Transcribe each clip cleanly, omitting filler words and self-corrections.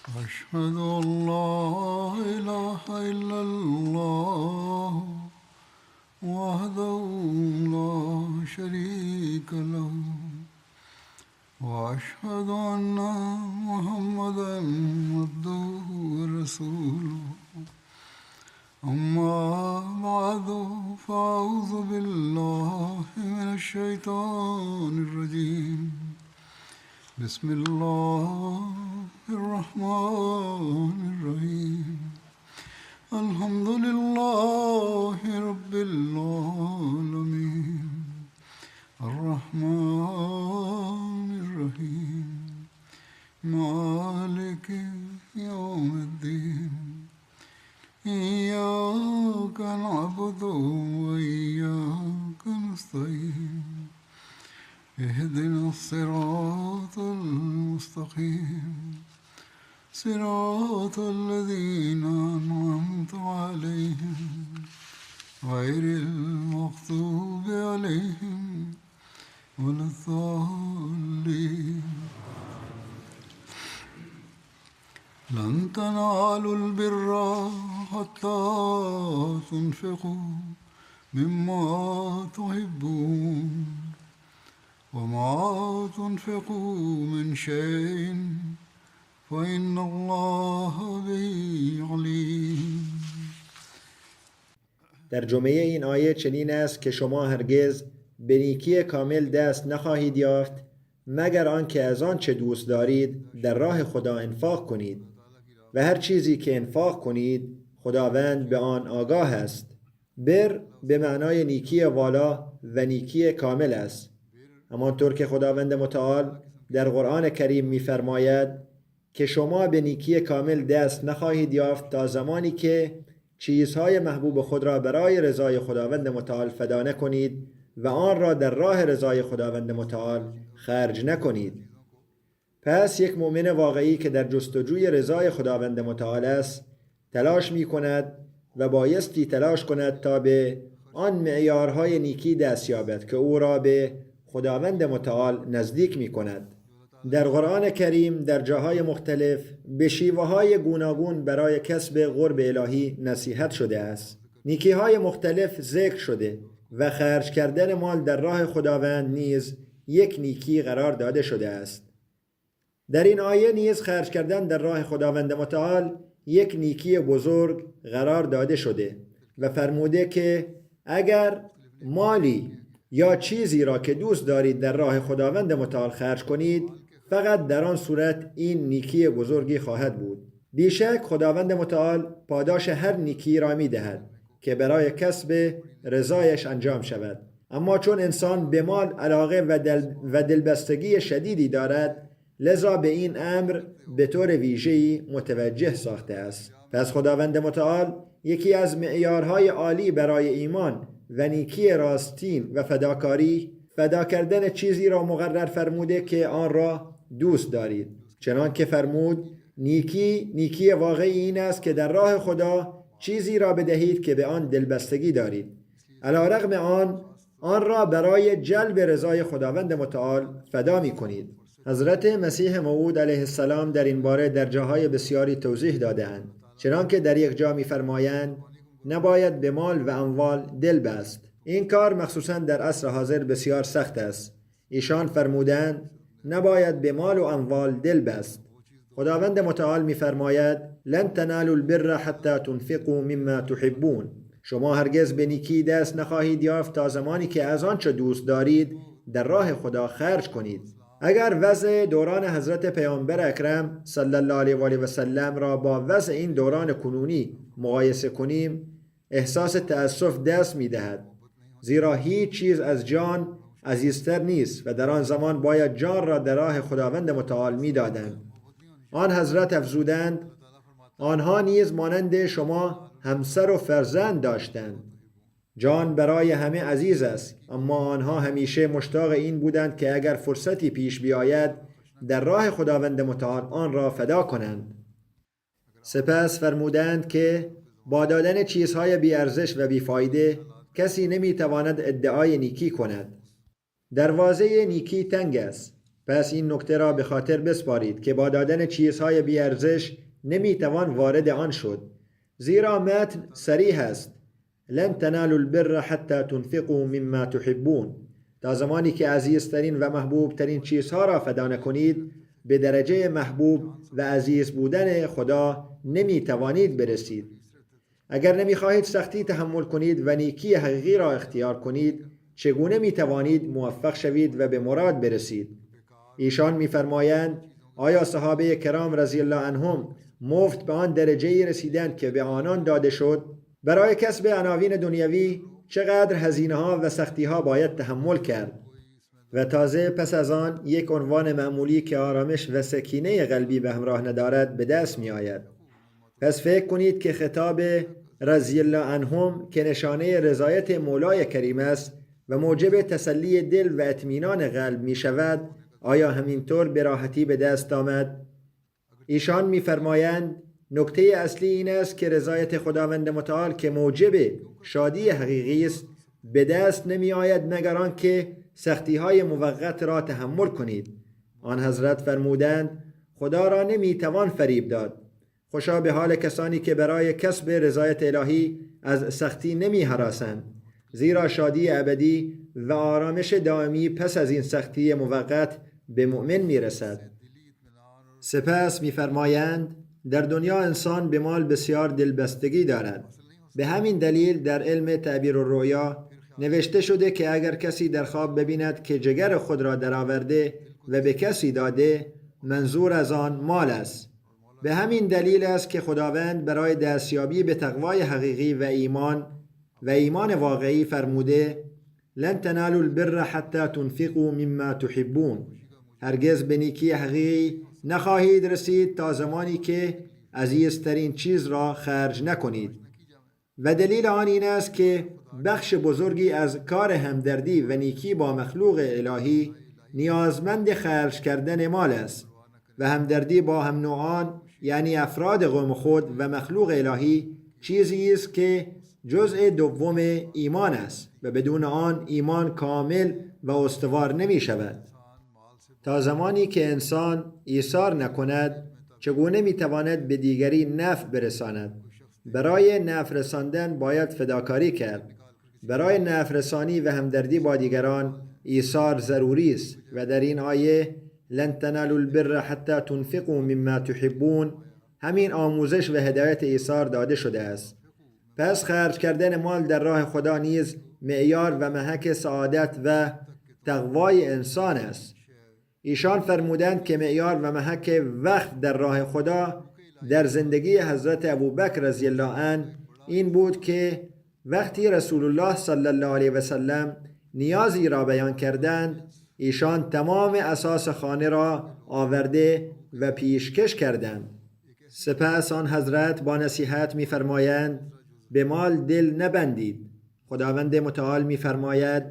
أشهد أن لا إله إلا الله وحده لا شريك له وأشهد أن محمدا عبده ورسوله أما بعد فأعوذ بالله من الشيطان الرجيم بسم الله الرحمن الرحيم الحمد لله رب العالمين الرحمن الرحيم مالك يوم الدين إياك نعبد وإياك نستعين اهدنا الصراط المستقيم صراط الذين أنعمت عليهم غير المغضوب عليهم ولا الضالين لن تنالوا البر حتى تنفقوا مما تحبون وما تنفقوا من شيء فإن الله به علیم. ترجمه این آیه چنین است که شما هرگز به نیکی کامل دست نخواهید یافت مگر آنکه از آن چه دوست دارید در راه خدا انفاق کنید و هر چیزی که انفاق کنید خداوند به آن آگاه است. بر به معنای نیکی والا و نیکی کامل است، همانطور که خداوند متعال در قرآن کریم می‌فرماید که شما به نیکی کامل دست نخواهید یافت تا زمانی که چیزهای محبوب خود را برای رضای خداوند متعال فدا نکنید و آن را در راه رضای خداوند متعال خرج نکنید. پس یک مؤمن واقعی که در جستجوی رضای خداوند متعال است تلاش می کند و بایستی تلاش کند تا به آن معیارهای نیکی دست یابد که او را به خداوند متعال نزدیک می کند. در قرآن کریم در جاهای مختلف به شیوه‌های گوناگون برای کسب قرب الهی نصیحت شده است. نیکی‌های مختلف ذکر شده و خرج کردن مال در راه خداوند نیز یک نیکی قرار داده شده است. در این آیه نیز خرج کردن در راه خداوند متعال یک نیکی بزرگ قرار داده شده و فرموده که اگر مالی یا چیزی را که دوست دارید در راه خداوند متعال خرج کنید فقط در آن صورت این نیکی بزرگی خواهد بود. بیشک خداوند متعال پاداش هر نیکی را می دهد که برای کسب رضایش انجام شود. اما چون انسان به مال علاقه و دلبستگی شدیدی دارد لذا به این امر به طور ویژه‌ای متوجه ساخته است. پس خداوند متعال یکی از معیارهای عالی برای ایمان و نیکی راستین و فداکاری فدا کردن چیزی را مقرر فرموده که آن را دوست دارید. چنان که فرمود نیکی واقعی این است که در راه خدا چیزی را بدهید که به آن دلبستگی دارید. علیرغم آن را برای جلب رضای خداوند متعال فدا می کنید. حضرت مسیح موعود علیه السلام در این باره در جاهای بسیاری توضیح داده‌اند. چنان که در یک جا می فرمایند نباید به مال و اموال دل بست. این کار مخصوصاً در عصر حاضر بسیار سخت است. ایشان فرمودند نباید به مال و اموال دل بست. خداوند متعال می فرماید لن تنالوا البر حتی تنفقوا مما تحبون. شما هرگز به نیکی دست نخواهید یافت تا زمانی که از آنچه دوست دارید در راه خدا خرج کنید. اگر وضع دوران حضرت پیامبر اکرم صلی الله علیه و آله و سلم را با وضع این دوران کنونی مقایسه کنیم احساس تأسف دست می دهد، زیرا هیچ چیز از جان عزیزتر نیست و در آن زمان باید جان را در راه خداوند متعال می دادند. آن حضرت افزودند آنها نیز مانند شما همسر و فرزند داشتند. جان برای همه عزیز است، اما آنها همیشه مشتاق این بودند که اگر فرصتی پیش بیاید در راه خداوند متعال آن را فدا کنند. سپس فرمودند که با دادن چیزهای بی ارزش و بیفایده کسی نمیتواند ادعای نیکی کند. دروازه نیکی تنگ است پس این نکته را به خاطر بسپارید که با دادن چیزهای بی‌ارزش نمیتوان وارد آن شد، زیرا متن صریح است: لن تنالوا البر حتی تنفقوا مما تحبون. تا زمانی که عزیزترین و محبوب ترین چیزها را فدا نکنید، به درجه محبوب و عزیز بودن خدا نمیتوانید برسید. اگر نمیخواهید سختی تحمل کنید و نیکی حقیقی را اختیار کنید، چگونه میتوانید موفق شوید و به مراد برسید؟ ایشان میفرمایند: آیا صحابه کرام رضی الله عنهم مفت به آن درجه رسیدند که به آنان داده شد؟ برای کسب عناوین دنیوی چقدر هزینه ها و سختی ها باید تحمل کرد؟ و تازه پس از آن یک عنوان معمولی که آرامش و سکینه قلبی به همراه ندارد به دست می آید. پس فکر کنید که خطاب رضی الله عنهم که نشانه رضایت مولای کریم است و موجب تسلی دل و اطمینان قلب می شود، آیا همینطور به راحتی به دست آمد؟ ایشان می‌فرمایند: نکته اصلی این است که رضایت خداوند متعال که موجب شادی حقیقی است به دست نمی آید مگر آنکه سختی‌های موقت را تحمل کنید. آن حضرت فرمودند: خدا را نمی‌توان فریب داد. خوشا به حال کسانی که برای کسب رضایت الهی از سختی نمی‌هراسند، زیرا شادی ابدی و آرامش دائمی پس از این سختی موقت به مؤمن میرسد. سپس میفرمایند: در دنیا انسان به مال بسیار دلبستگی دارد. به همین دلیل در علم تعبیر الرؤیا نوشته شده که اگر کسی در خواب ببیند که جگر خود را درآورده و به کسی داده، منظور از آن مال است. به همین دلیل است که خداوند برای دستیابی به تقوای حقیقی و ایمان واقعی فرموده: لن تنالوا البر حتی تنفقوا مما تحبون. هرگز به نیکی حقیقی نخواهید رسید تا زمانی که عزیزترین چیز را خرج نکنید. و دلیل آن این است که بخش بزرگی از کار همدردی و نیکی با مخلوق الهی نیازمند خرج کردن مال است و همدردی با هم نوعان یعنی افراد قوم خود و مخلوق الهی چیزی است که جزء دوم ایمان است و بدون آن ایمان کامل و استوار نمی شود. تا زمانی که انسان ایثار نکند، چگونه می تواند به دیگری نفع برساند؟ برای نفع رساندن باید فداکاری کرد. برای نفع رسانی و همدردی با دیگران ایثار ضروری است و در این آیه لن تنالوا البر حتی تنفقوا مما تحبون همین آموزش و هدایت ایثار داده شده است. پس خرج کردن مال در راه خدا نیز معیار و محک سعادت و تقوای انسان است. ایشان فرمودند که معیار و محک وقت در راه خدا در زندگی حضرت ابوبکر رضی الله عنه این بود که وقتی رسول الله صلی الله علیه و سلم نیازی را بیان کردند، ایشان تمام اساس خانه را آورده و پیشکش کردند. سپس آن حضرت با نصیحت می‌فرمایند: به مال دل نبندید. خداوند متعال می‌فرماید: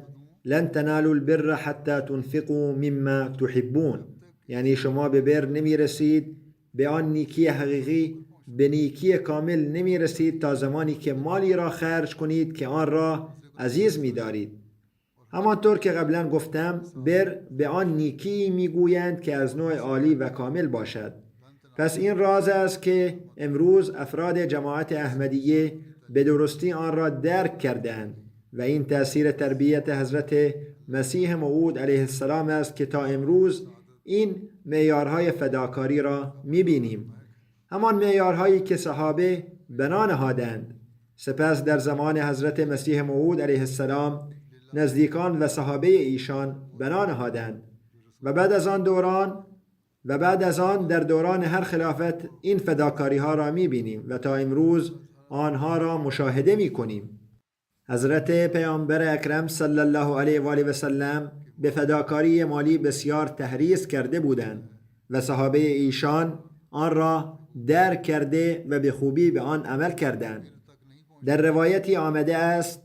لن تنالوا البر حتی تنفقوا مما تحبون. یعنی شما به بر نمی رسید، به آن نیکی حقیقی، به نیکی کامل نمی رسید تا زمانی که مالی را خرج کنید که آن را عزیز می دارید. همانطور که قبلا گفتم، بر به آن نیکی می گویند که از نوع عالی و کامل باشد. پس این راز است که امروز افراد جماعت احمدیه به درستی آن را درک کردند و این تأثیر تربیت حضرت مسیح موعود علیه السلام است که تا امروز این معیارهای فداکاری را می‌بینیم. همان معیارهایی که صحابه بنا نهادند. سپس در زمان حضرت مسیح موعود علیه السلام نزدیکان و صحابه ایشان بنا نهادند و بعد از آن در دوران هر خلافت این فداکاری ها را می‌بینیم و تا امروز آنها را مشاهده می‌کنیم. حضرت پیامبر اکرم صلی الله علیه و آله و سلم به فداکاری مالی بسیار تحریض کرده بودند و صحابه ایشان آن را درک کرده و به خوبی به آن عمل کردند. در روایتی آمده است،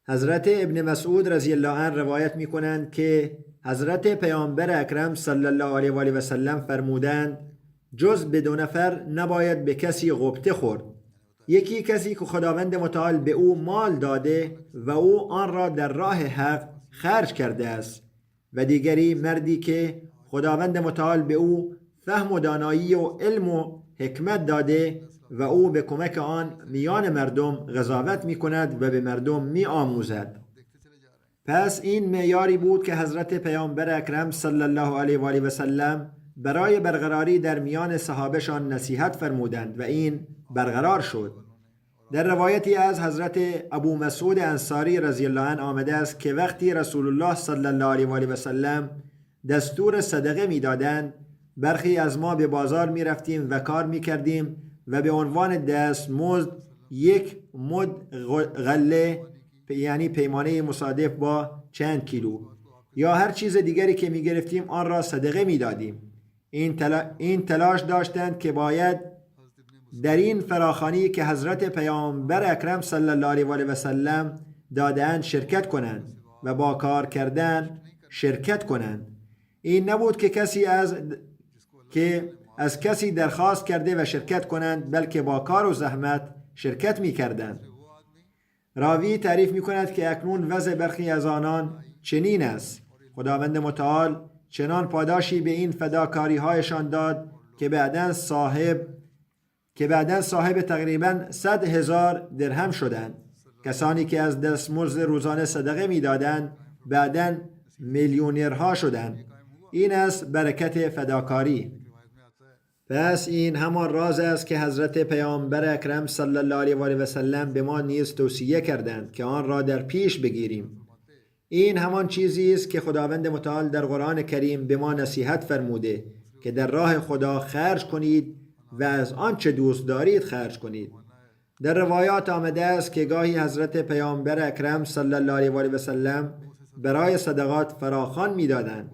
حضرت ابن مسعود رضی الله عنه روایت می کنند که حضرت پیامبر اکرم صلی الله علیه و آله و سلم فرمودند: جز به 2 نفر نباید به کسی غبطه خورد. یکی کسی که خداوند متعال به او مال داده و او آن را در راه حق خرج کرده است و دیگری مردی که خداوند متعال به او فهم و دانایی و علم و حکمت داده و او به کمک آن میان مردم قضاوت می کند و به مردم می آموزد. پس این معیاری بود که حضرت پیامبر اکرم صلی الله علیه و آله و سلم برای برقراری در میان صحابهشان نصیحت فرمودند و این برقرار شد. در روایتی از حضرت ابو مسعود انصاری رضی الله عنه آمده است که وقتی رسول الله صلی الله علیه و آله و سلم دستور صدقه میدادند، برخی از ما به بازار می رفتیم و کار می کردیم و به عنوان دستمزد 1 مد غله، یعنی پیمانه مصادف با چند کیلو، یا هر چیز دیگری که می گرفتیم آن را صدقه می دادیم. این تلاش داشتند که باید در این فراخوانی که حضرت پیامبر اکرم صلی الله علیه و آله و سلم دادند شرکت کنند و با کار کردن شرکت کنند. این نبود که از کسی درخواست کرده و شرکت کنند، بلکه با کار و زحمت شرکت می کردند. راوی تعریف می کند که اکنون وضع برخی از آنان چنین است. خداوند متعال چنان پاداشی به این فداکاری هایشان داد که بعداً صاحب تقریباً 100,000 درهم شدند. کسانی که از دستمزد روزانه صدقه می دادند بعداً میلیونرها شدند. این است برکت فداکاری. پس این همان راز است که حضرت پیامبر اکرم صلی الله علیه و آله و سلم به ما نیز توصیه کردند که آن را در پیش بگیریم. این همان چیزی است که خداوند متعال در قرآن کریم به ما نصیحت فرموده که در راه خدا خرج کنید و از آنچه دوست دارید خرج کنید. در روایات آمده است که گاهی حضرت پیامبر اکرم صلی الله علیه و آله و سلم برای صدقات فراخوان می‌دادند.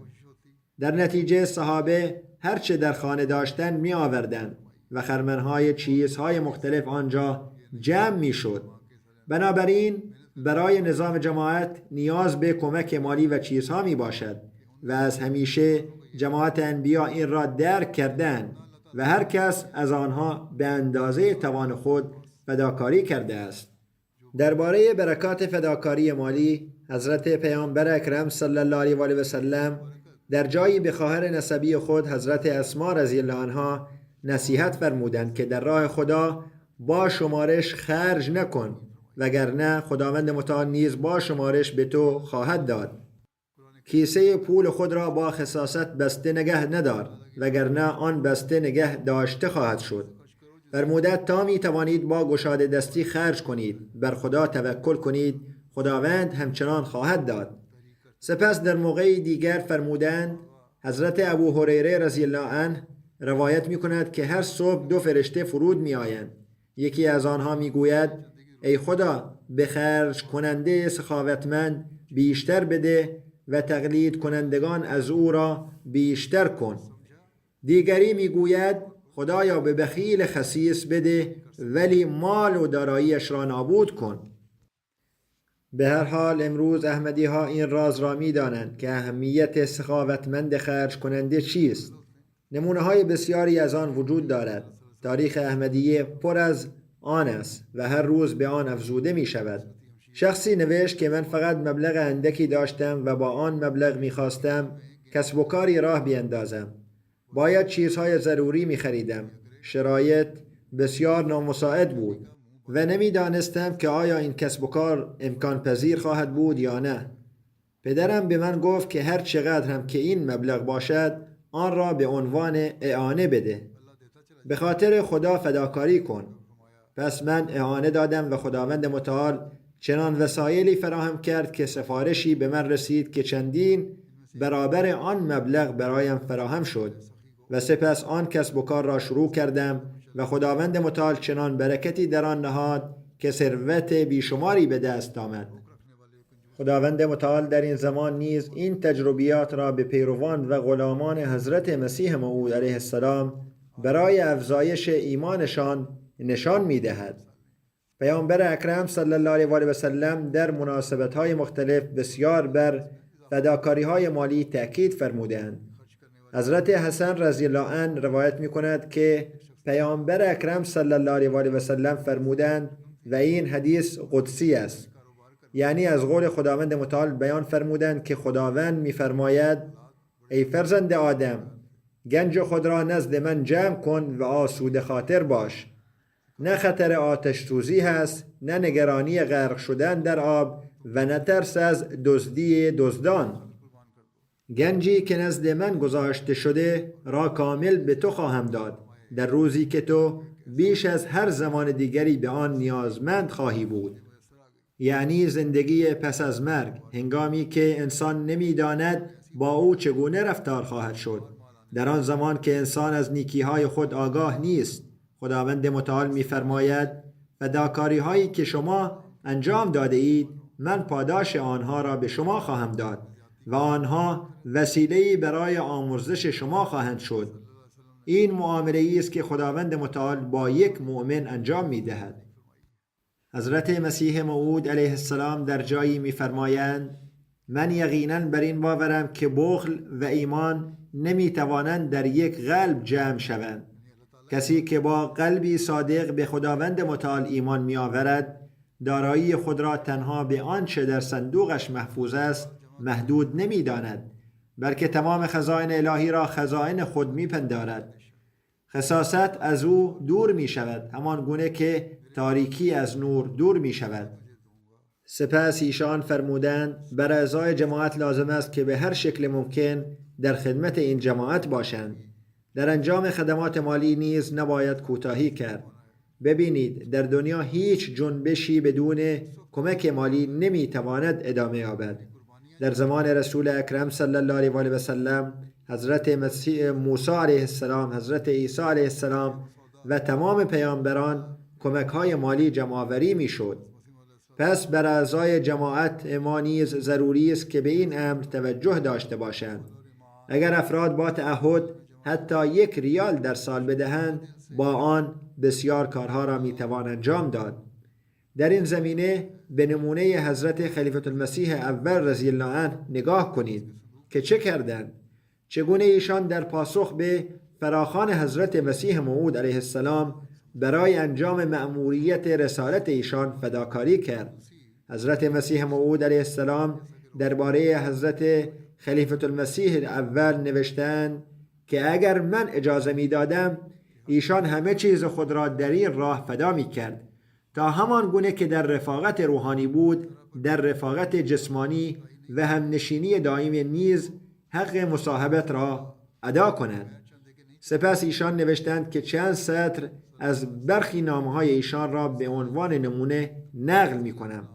در نتیجه صحابه هرچه در خانه داشتند می آوردند و خرمنهای چیزهای مختلف آنجا جمع می شد. بنابراین برای نظام جماعت نیاز به کمک مالی و چیزها می باشد و از همیشه جماعت انبیا این را درک کردند و هر کس از آنها به اندازه توان خود فداکاری کرده است. درباره برکات فداکاری مالی حضرت پیامبر اکرم صلی الله علیه و آله و سلم در جایی به خواهر نسبی خود حضرت اسما رضی الله عنها نصیحت فرمودند که در راه خدا با شمارش خرج نکن، وگرنه خداوند متعال نیز با شمارش به تو خواهد داد. کیسه پول خود را با خساست بسته نگه ندار، وگرنه آن بسته نگه داشته خواهد شد. فرمودند تا می توانید با گشاده دستی خرج کنید، بر خدا توکل کنید، خداوند همچنان خواهد داد. سپس در موقعی دیگر فرمودند، حضرت ابو هریره رضی الله عنه روایت می کند که هر صبح 2 فرشته فرود می آیند. یکی از آنها می گوید ای خدا به خرج کننده سخاوتمند بیشتر بده و تقلید کنندگان از او را بیشتر کن. دیگری می گوید خدایا به بخیل خسیس بده ولی مال و داراییش را نابود کن. به هر حال امروز احمدی ها این راز را می دانند که اهمیت سخاوتمند خرج کننده چیست. نمونه های بسیاری از آن وجود دارد. تاریخ احمدیه پر از آن است و هر روز به آن افزوده می شود. شخصی نوشت که من فقط مبلغ اندکی داشتم و با آن مبلغ می خواستم کسب و کاری راه بیندازم. باید چیزهای ضروری می خریدم. شرایط بسیار نامساعد بود و نمی دانستم که آیا این کسب و کار امکان پذیر خواهد بود یا نه. پدرم به من گفت که هر چقدر هم که این مبلغ باشد آن را به عنوان اعانه بده. به خاطر خدا فداکاری کن. پس من اعانه دادم و خداوند متعال چنان وسایلی فراهم کرد که سفارشی به من رسید که چندین برابر آن مبلغ برایم فراهم شد و سپس آن کسب و کار را شروع کردم و خداوند متعال چنان برکتی در آن نهاد که ثروت بیشماری به دست آمد. خداوند متعال در این زمان نیز این تجربیات را به پیروان و غلامان حضرت مسیح موعود علیه السلام برای افزایش ایمانشان نشان می دهد. پیامبر اکرم صلی الله علیه و آله و سلم در مناسبت‌های مختلف بسیار بر فداکاری‌های مالی تأکید فرمودند. حضرت حسن رضی الله عنه روایت می کند که پیامبر اکرم صلی الله علیه و آله و سلم فرمودند و این حدیث قدسی است، یعنی از قول خداوند متعال بیان فرمودند که خداوند می فرماید ای فرزند آدم، گنج خود را نزد من جمع کن و آسوده خاطر باش. نه خطر آتش سوزی هست، نه نگرانی غرق شدن در آب و نه ترس از دزدی دزدان. گنجی که نزد من گذاشته شده را کامل به تو خواهم داد در روزی که تو بیش از هر زمان دیگری به آن نیازمند خواهی بود. یعنی زندگی پس از مرگ، هنگامی که انسان نمی‌داند با او چگونه رفتار خواهد شد. در آن زمان که انسان از نیکی‌های خود آگاه نیست، خداوند متعال می‌فرماید فداکاری‌هایی که شما انجام داده اید من پاداش آنها را به شما خواهم داد و آنها وسیله‌ای برای آمرزش شما خواهند شد. این معامله‌ای است که خداوند متعال با یک مؤمن انجام می‌دهد. حضرت مسیح موعود علیه السلام در جایی می‌فرمایند من یقیناً بر این باورم که بخل و ایمان نمی‌توانند در یک قلب جمع شوند. کسی که با قلبی صادق به خداوند متعال ایمان می‌آورد، دارایی خود را تنها به آنچه در صندوقش محفوظ است محدود نمی‌داند، بلکه تمام خزائن الهی را خزائن خود می‌پندارد. خساست از او دور می‌شود، همان گونه که تاریکی از نور دور می‌شود. سپس ایشان فرمودند بر اعضای جماعت لازم است که به هر شکل ممکن در خدمت این جماعت باشند. در انجام خدمات مالی نیز نباید کوتاهی کرد. ببینید در دنیا هیچ جنبشی بدون کمک مالی نمیتواند ادامه یابد. در زمان رسول اکرم صلی الله علیه و سلم، حضرت موسی علیه السلام، حضرت عیسی علیه السلام و تمام پیامبران کمک‌های مالی جمع‌آوری می‌شد. پس بر اعضای جماعت ما نیز ضروری است که به این امر توجه داشته باشند. اگر افراد با تعهد حتی 1 ریال در سال بدهند، با آن بسیار کارها را میتوان انجام داد. در این زمینه به نمونه حضرت خلیفة المسیح اول رضی الله عنه نگاه کنید که چه کردند. چگونه ایشان در پاسخ به فراخوان حضرت مسیح موعود علیه السلام برای انجام مأموریت رسالت ایشان فداکاری کرد. حضرت مسیح موعود علیه السلام درباره حضرت خلیفة المسیح اول نوشتند که اگر من اجازه می دادم ایشان همه چیز خود را در این راه فدا می کرد تا همان گونه که در رفاقت روحانی بود در رفاقت جسمانی و همنشینی دائم نیز حق مصاحبت را ادا کند. سپس ایشان نوشتند که چند سطر از برخی نامه‌های ایشان را به عنوان نمونه نقل می کنم.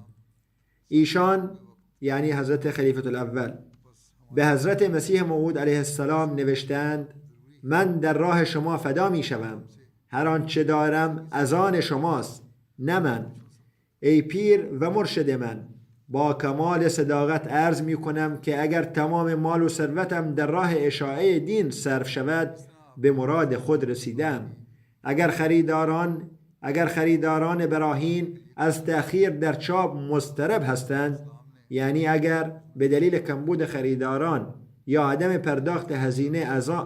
ایشان یعنی حضرت خلیفة الاول به حضرت مسیح موعود علیه السلام نوشتند من در راه شما فدا می شوم. هر آنچه دارم از آن شماست، نه من. ای پیر و مرشد من، با کمال صداقت عرض می کنم که اگر تمام مال و ثروتم در راه اشاعه دین صرف شود به مراد خود رسیدم. اگر خریداران براهین از تأخیر در چاپ مضطرب هستند، یعنی اگر به دلیل کمبود خریداران یا عدم پرداخت هزینه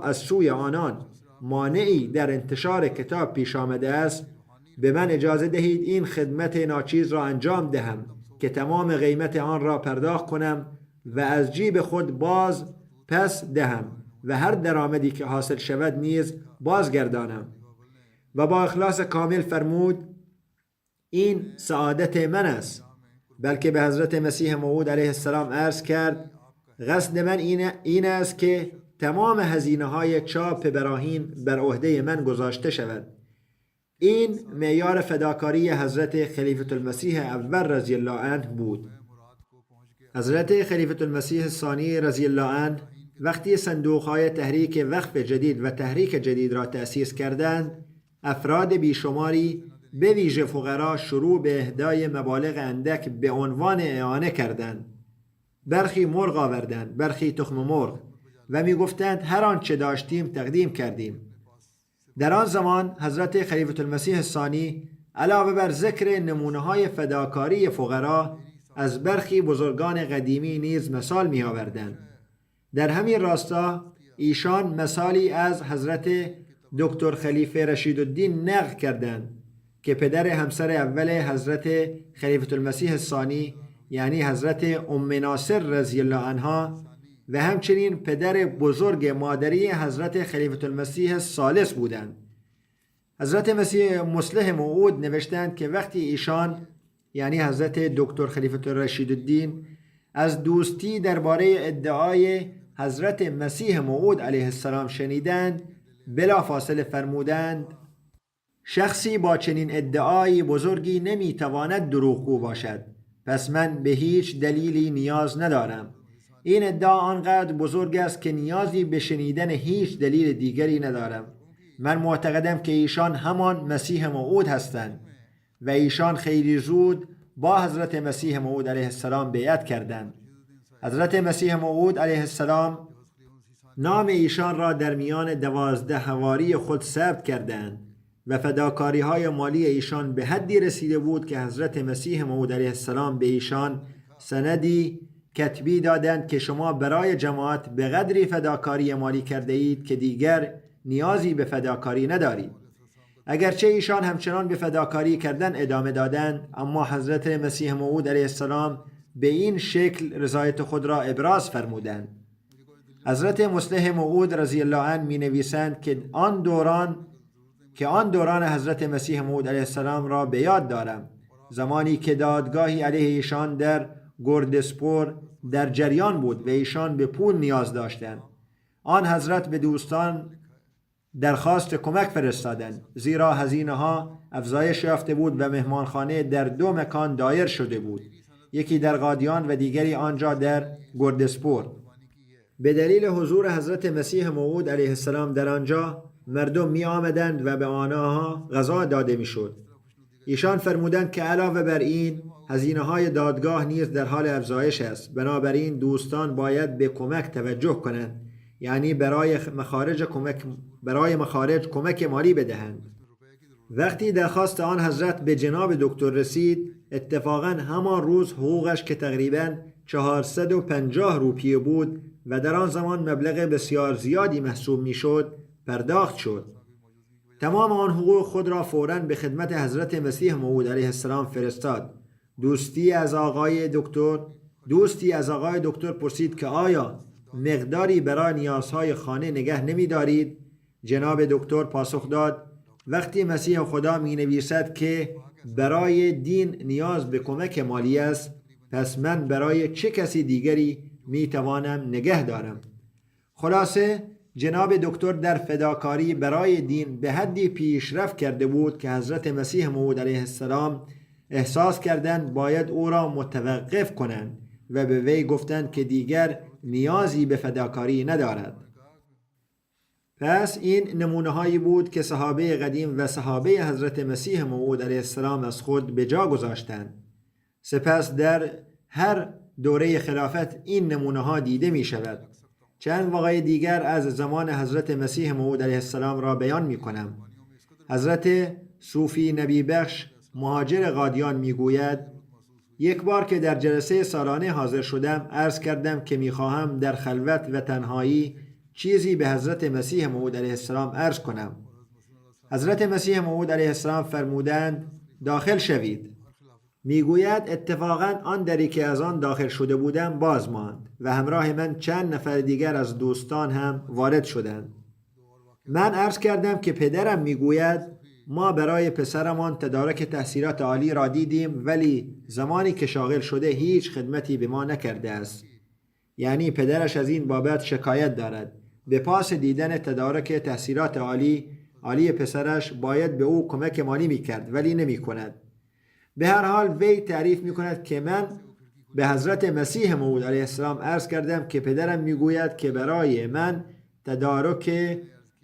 از سوی آنان مانعی در انتشار کتاب پیش آمده است، به من اجازه دهید این خدمت ناچیز را انجام دهم که تمام قیمت آن را پرداخت کنم و از جیب خود باز پس دهم و هر درآمدی که حاصل شود نیز بازگردانم. و با اخلاص کامل فرمود این سعادت من است. بلکه به حضرت مسیح موعود علیه السلام عرض کرد قصد من این است که تمام هزینه‌های چاپ براهین بر عهده من گذاشته شود. این معیار فداکاری حضرت خلیفة المسیح اول رضی الله عنه بود. حضرت خلیفة المسیح ثانی رضی الله عنه وقتی صندوق‌های تحریک وقف جدید و تحریک جدید را تأسیس کردند، افراد بیشماری به ویژه فقرا شروع به اهدای مبالغ اندک به عنوان اعانه کردند. برخی مرغ آوردند، برخی تخم مرغ و می گفتند هر آنچه داشتیم تقدیم کردیم. در آن زمان حضرت خلیفة المسیح ثانی علاوه بر ذکر نمونه‌های فداکاری فقرا از برخی بزرگان قدیمی نیز مثال می آوردند. در همین راستا ایشان مثالی از حضرت دکتر خلیفه رشیدالدین نقل کردند که پدر همسر اول حضرت خلیفة المسیح ثانی یعنی حضرت ام ناصر رضی الله عنها و همچنین پدر بزرگ مادری حضرت خلیفة المسیح الثالث بودند. حضرت مسیح مصلح موعود نوشتند که وقتی ایشان یعنی حضرت دکتر خلیفة الرشید الدین از دوستی درباره ادعای حضرت مسیح موعود علیه السلام شنیدند، بلافاصله فرمودند شخصی با چنین ادعای بزرگی نمیتواند دروغگو باشد، پس من به هیچ دلیلی نیاز ندارم. این ادعا آنقدر بزرگ است که نیازی به شنیدن هیچ دلیل دیگری ندارم. من معتقدم که ایشان همان مسیح موعود هستند و ایشان خیلی زود با حضرت مسیح موعود علیه السلام بیعت کردند. حضرت مسیح موعود علیه السلام نام ایشان را در میان 12 حواری خود ثبت کردند و فداکاری های مالی ایشان به حدی رسیده بود که حضرت مسیح موعود علیه السلام به ایشان سندی کتبی دادند که شما برای جماعت به قدری فداکاری مالی کرده اید که دیگر نیازی به فداکاری ندارید. اگرچه ایشان همچنان به فداکاری کردن ادامه دادند، اما حضرت مسیح موعود علیه السلام به این شکل رضایت خود را ابراز فرمودند. حضرت مصلح موعود رضی الله عنه می نویسند که آن دوران حضرت مسیح موعود علیه السلام را به یاد دارم، زمانی که دادگاهی علیه ایشان در گردسپور در جریان بود و ایشان به پول نیاز داشتند. آن حضرت به دوستان درخواست کمک فرستادند، زیرا هزینه ها افزایش یافته بود و مهمانخانه در 2 مکان دایر شده بود، یکی در قادیان و دیگری آنجا در گردسپور. به دلیل حضور حضرت مسیح موعود علیه السلام در آنجا مردم می آمدند و به آنها غذا داده می شد. ایشان فرمودند که علاوه بر این هزینه های دادگاه نیز در حال افزایش است، بنابراین دوستان باید به کمک توجه کنند، یعنی برای مخارج کمک مالی بدهند. وقتی درخواست آن حضرت به جناب دکتر رسید، اتفاقا همان روز حقوقش که تقریباً 450 روپیه بود و در آن زمان مبلغ بسیار زیادی محسوب میشد، پرداخت شد. تمام آن حقوق خود را فوراً به خدمت حضرت مسیح موعود علیه السلام فرستاد. دوستی از آقای دکتر پرسید که آیا مقداری برای نیازهای خانه نگه نمی دارید؟ جناب دکتر پاسخ داد وقتی مسیح خدا می نویسد که برای دین نیاز به کمک مالی است، پس من برای چه کسی دیگری می توانم نگه دارم؟ خلاصه جناب دکتر در فداکاری برای دین به حدی پیشرفت کرده بود که حضرت مسیح موعود علیه السلام احساس کردند باید او را متوقف کنند و به وی گفتند که دیگر نیازی به فداکاری ندارد. پس این نمونه هایی بود که صحابه قدیم و صحابه حضرت مسیح موعود علیه السلام از خود به جا گذاشتند. سپس در هر دوره خلافت این نمونه ها دیده می شود. چند واقعه دیگر از زمان حضرت مسیح موعود علیه السلام را بیان می کنم. حضرت صوفی نبی بخش مهاجر قادیان می گوید یک بار که در جلسه سالانه حاضر شدم، عرض کردم که می خواهم در خلوت و تنهایی چیزی به حضرت مسیح موعود علیه السلام عرض کنم. حضرت مسیح موعود علیه السلام فرمودند داخل شوید. میگوید اتفاقا آن دری که از آن داخل شده بودم باز ماند و همراه من چند نفر دیگر از دوستان هم وارد شدند. من عرض کردم که پدرم میگوید ما برای پسرمان تدارک تحصیلات عالی را دیدیم، ولی زمانی که شاغل شده هیچ خدمتی به ما نکرده است. یعنی پدرش از این بابت شکایت دارد. به پاس دیدن تدارک تحصیلات عالی پسرش باید به او کمک مالی میکرد، ولی نمی کند. به هر حال وی تعریف می کند که من به حضرت مسیح موعود علیه السلام عرض کردم که پدرم می گوید که برای من تدارک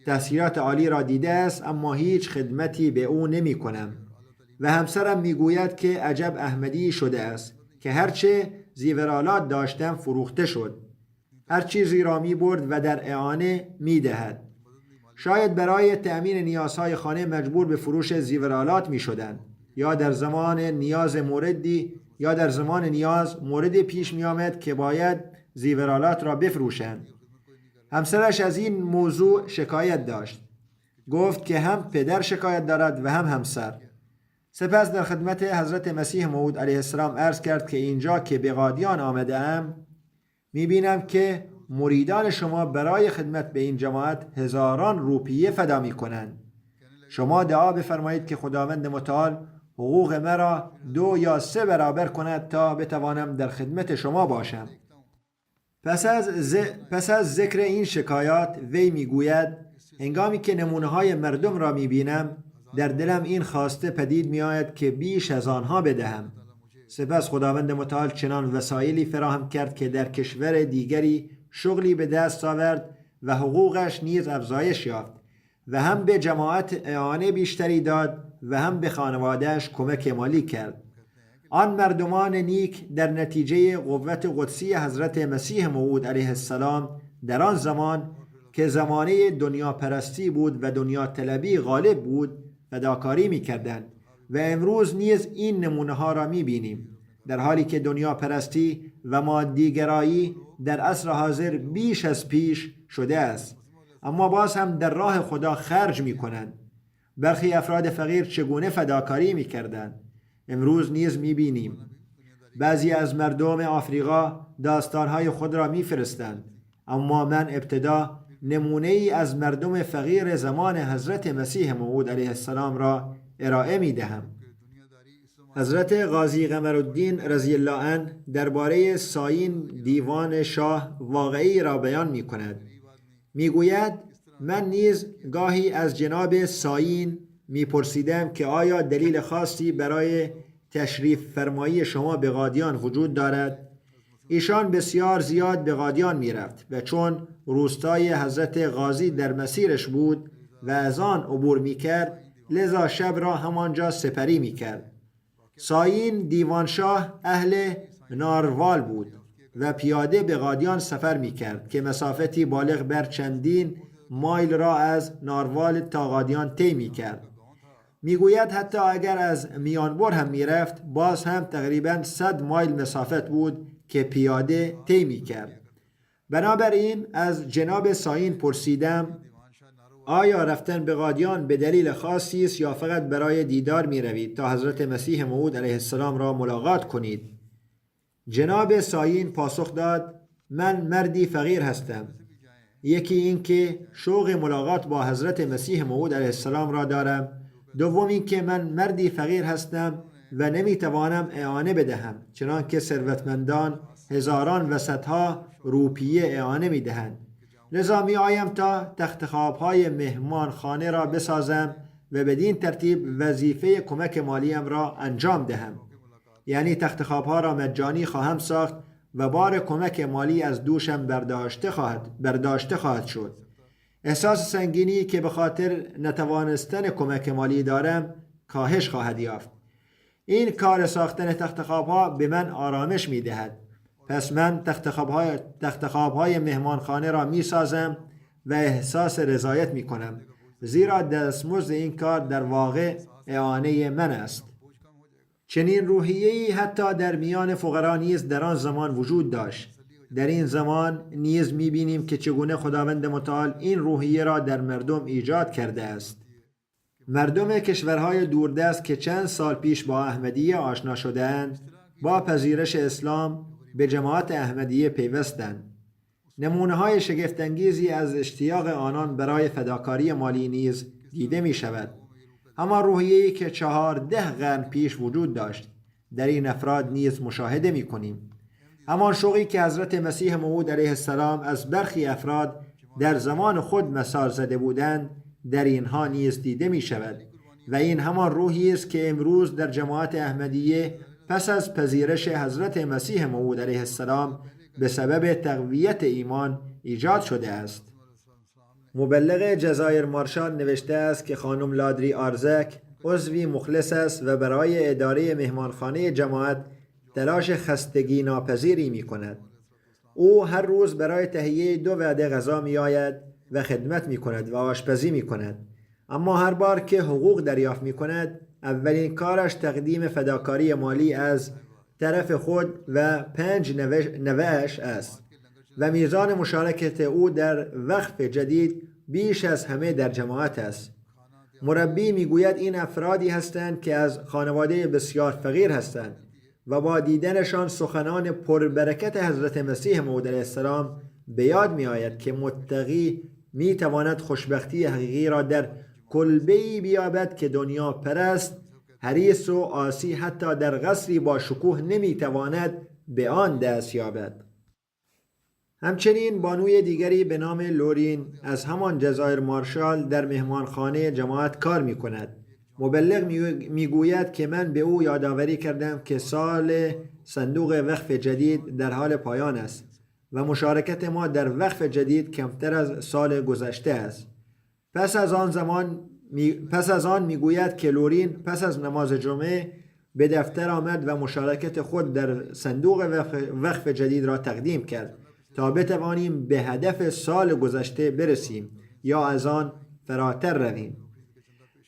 تحصیلات عالی را دیده است، اما هیچ خدمتی به او نمی کنم. و همسرم می گوید که عجب احمدی شده است که هرچه زیورالات داشتم فروخته شد. هر چیزی را می برد و در اعانه می دهد. شاید برای تأمین نیازهای خانه مجبور به فروش زیورالات می شدند، یا در زمان نیاز موردی پیش می آمد که باید زیورالات را بفروشند. همسرش از این موضوع شکایت داشت. گفت که هم پدر شکایت دارد و هم همسر. سپس در خدمت حضرت مسیح موعود علیه السلام عرض کرد که اینجا که به قادیان آمده ام می بینم که مریدان شما برای خدمت به این جماعت هزاران روپیه فدا می کنند. شما دعا بفرمایید که خداوند متعال حقوق مرا 2 یا 3 برابر کند تا بتوانم در خدمت شما باشم. پس از ذکر این شکایات وی میگوید هنگامی که نمونه های مردم را میبینم در دلم این خواسته پدید میآید که بیش از آنها بدهم. سپس خداوند متعال چنان وسایلی فراهم کرد که در کشور دیگری شغلی به دست آورد و حقوقش نیز افزایش یافت و هم به جماعت اعانه بیشتری داد و هم به خانوادهش کمک مالی کرد. آن مردمان نیک در نتیجه قوت قدسی حضرت مسیح موعود علیه السلام در آن زمان که زمانه دنیا پرستی بود و دنیا طلبی غالب بود فداکاری می کردند و امروز نیز این نمونه ها را می بینیم، در حالی که دنیا پرستی و مادیگرایی در عصر حاضر بیش از پیش شده است، اما باز هم در راه خدا خرج می کنند. برخی افراد فقیر چگونه فداکاری می کردند امروز نیز می بینیم. بعضی از مردم آفریقا داستانهای خود را می فرستند، اما من ابتدا نمونه ای از مردم فقیر زمان حضرت مسیح موعود علیه السلام را ارائه می دهم. حضرت قاضی قمرالدین رضی الله عنه درباره ساین دیوان شاه واقعی را بیان می کند. می گوید من نیز گاهی از جناب ساین می پرسیدم که آیا دلیل خاصی برای تشریف فرمایی شما به قادیان وجود دارد؟ ایشان بسیار زیاد به قادیان می رفت و چون روستای حضرت قاضی در مسیرش بود و از آن عبور می کرد لذا شب را همانجا سپری می کرد. ساین دیوانشاه اهل ناروال بود و پیاده به قادیان سفر می کرد که مسافتی بالغ بر چندین مایل را از ناروال تا قادیان طی می کرد. می گوید حتی اگر از میانبر هم می رفت باز هم تقریبا 100 مایل مسافت بود که پیاده طی می کرد. بنابراین از جناب ساین پرسیدم آیا رفتن به قادیان به دلیل خاصی است یا فقط برای دیدار می روید تا حضرت مسیح موعود علیه السلام را ملاقات کنید؟ جناب ساین پاسخ داد من مردی فقیر هستم. یکی این که شوق ملاقات با حضرت مسیح موعود علیه السلام را دارم، دوم این که من مردی فقیر هستم و نمیتوانم اعانه بدهم، چنان که ثروتمندان هزاران و صدها روپیه اعانه میدهند. لذا می آیم تا تخت خوابهای مهمان خانه را بسازم و بدین ترتیب وظیفه کمک مالیم را انجام دهم. یعنی تخت خوابها را مجانی خواهم ساخت و بار کمک مالی از دوشم برداشته خواهد شد. احساس سنگینی که به خاطر نتوانستن کمک مالی دارم کاهش خواهد یافت. این کار ساختن تخت خوابها به من آرامش می دهد. پس من تخت خوابهای مهمانخانه را می سازم و احساس رضایت می کنم، زیرا دستمزد این کار در واقع اعانه من است. چنین روحیه‌ای حتی در میان فقرا نیز در آن زمان وجود داشت. در این زمان نیز می بینیم که چگونه خداوند متعال این روحیه را در مردم ایجاد کرده است. مردم کشورهای دوردست که چند سال پیش با احمدیه آشنا شده‌اند، با پذیرش اسلام به جماعت احمدیه پیوستند. نمونه‌های شگفت‌انگیزی از اشتیاق آنان برای فداکاری مالی نیز دیده می شود. همان روحیه‌ای که 14 قرن پیش وجود داشت در این افراد نیز مشاهده می کنیم. همان شوقی که حضرت مسیح موعود علیه السلام از برخی افراد در زمان خود مثال زده بودند در اینها نیز دیده می شود و این همان روحی است که امروز در جماعت احمدیه پس از پذیرش حضرت مسیح موعود علیه السلام به سبب تقویت ایمان ایجاد شده است. مبلغ جزایر مارشال نوشته است که خانم لادری آرزک عضوی مخلص است و برای اداره مهمانخانه جماعت تلاش خستگی ناپذیری می کند. او هر روز برای تهیه 2 وعده غذا می آید و خدمت می کند و آشپزی می کند. اما هر بار که حقوق دریافت می کند اولین کارش تقدیم فداکاری مالی از طرف خود و 5 نوه‌اش است و میزان مشارکت او در وقف جدید بیش از همه در جماعت است. مربی میگوید این افرادی هستند که از خانواده بسیار فقیر هستند و با دیدنشان سخنان پربرکت حضرت مسیح موعود علیه السلام به یاد می آید که متقی می تواند خوشبختی حقیقی را در کلبه‌ای بیابد که دنیا پرست، حریص و عاصی حتی در قصری با شکوه نمی تواند به آن دست یابد. همچنین بانوی دیگری به نام لورین از همان جزایر مارشال در مهمانخانه جماعت کار می کند. مبلغ می گوید که من به او یادآوری کردم که سال صندوق وقف جدید در حال پایان است و مشارکت ما در وقف جدید کمتر از سال گذشته است. پس از آن می گوید که لورین پس از نماز جمعه به دفتر آمد و مشارکت خود در صندوق وقف جدید را تقدیم کرد تا بتوانیم به هدف سال گذشته برسیم یا از آن فراتر رویم.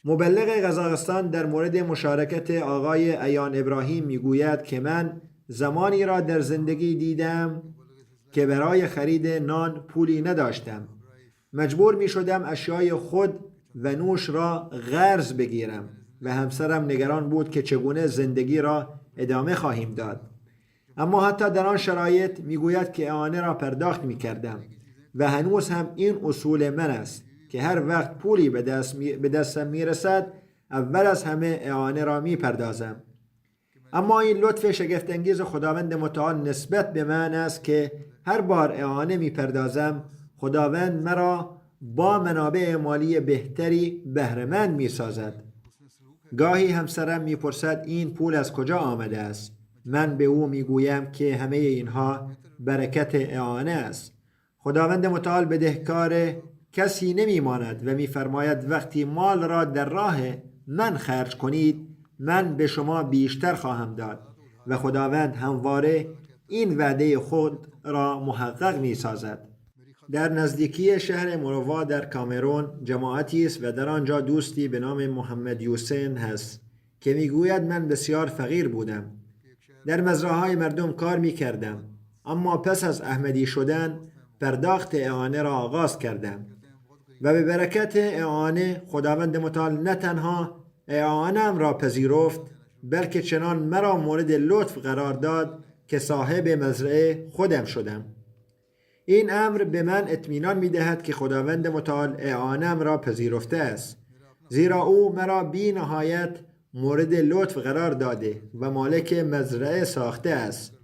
مبلغ قزاقستان در مورد مشارکت آقای عیان ابراهیم میگوید که من زمانی را در زندگی دیدم که برای خرید نان پولی نداشتم. مجبور می شدم اشیای خود و نوش را قرض بگیرم و همسرم نگران بود که چگونه زندگی را ادامه خواهیم داد. اما حتی در آن شرایط میگوید که اعانه را پرداخت می کردم و هنوز هم این اصول من است که هر وقت پولی به دستم می رسد اول از همه اعانه را می پردازم. اما این لطف شگفت‌انگیز خداوند متعال نسبت به من است که هر بار اعانه می پردازم خداوند مرا با منابع مالی بهتری بهره‌مند می سازد. گاهی همسرم می پرسد این پول از کجا آمده است؟ من به او می گویم که همه اینها برکت اعانه است. خداوند متعال بدهکار کسی نمی ماند و می فرماید وقتی مال را در راه من خرج کنید من به شما بیشتر خواهم داد و خداوند همواره این وعده خود را محقق می سازد. در نزدیکی شهر موروا در کامرون جماعتی است و در آنجا دوستی به نام محمد یوسین هست که می گوید من بسیار فقیر بودم. در مزرعه‌های مردم کار می کردم اما پس از احمدی شدن پرداخت اعانه را آغاز کردم و به برکت اعانه خداوند متعال نه تنها اعانه‌ام را پذیرفت بلکه چنان مرا مورد لطف قرار داد که صاحب مزرعه خودم شدم. این امر به من اطمینان می دهد که خداوند متعال اعانه‌ام را پذیرفته است، زیرا او مرا بی نهایت مورد لطف قرار داده و مالک مزرعه ساخته است.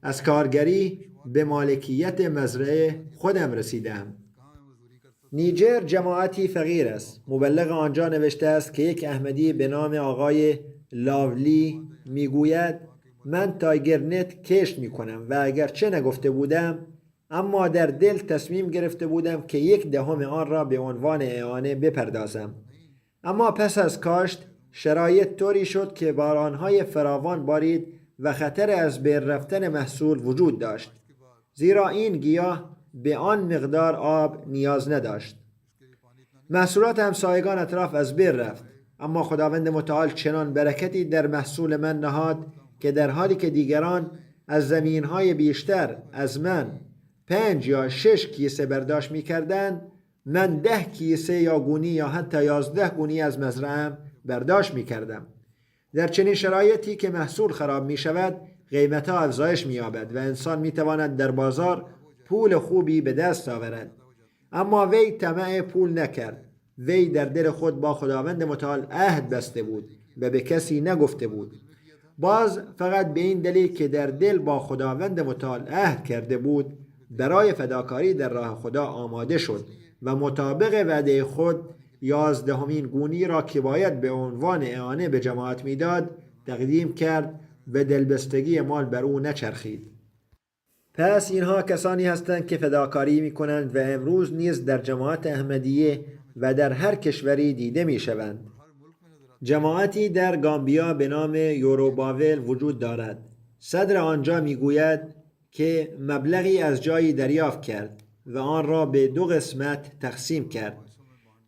از کارگری به مالکیت مزرعه خودم رسیدم. نیجر جماعتی فقیر است. مبلغ آنجا نوشته است که یک احمدی به نام آقای لاولی میگوید من تایگرنت کشت میکنم و اگرچه نگفته بودم اما در دل تصمیم گرفته بودم که 1/10 آن را به عنوان اعانه بپردازم. اما پس از کاشت شرایط طوری شد که بارانهای فراوان بارید و خطر از بین رفتن محصول وجود داشت، زیرا این گیاه به آن مقدار آب نیاز نداشت. محصولات همسایگان اطراف از بین رفت، اما خداوند متعال چنان برکتی در محصول من نهاد که در حالی که دیگران از زمینهای بیشتر از من 5 یا 6 کیسه برداشت می کردند، من 10 کیسه یا گونی یا حتی 11 گونی از مزرعه‌ام برداشت می کردم. در چنین شرایطی که محصول خراب می شود قیمتها افزایش می یابد و انسان می تواند در بازار پول خوبی به دست آورد. اما وی طمع پول نکرد. وی در دل خود با خداوند متعال عهد بسته بود و به کسی نگفته بود. باز فقط به این دلیل که در دل با خداوند متعال عهد کرده بود برای فداکاری در راه خدا آماده شد و مطابق وعده خود 11مین گونی را که باید به عنوان اعانه به جماعت میداد تقدیم کرد و دلبستگی مال بر او نچرخید. پس اینها کسانی هستند که فداکاری می کنند و امروز نیز در جماعت احمدیه و در هر کشوری دیده می شوند. جماعتی در گامبیا به نام یوروباول وجود دارد. صدر آنجا می گوید که مبلغی از جایی دریافت کرد و آن را به 2 قسمت تقسیم کرد.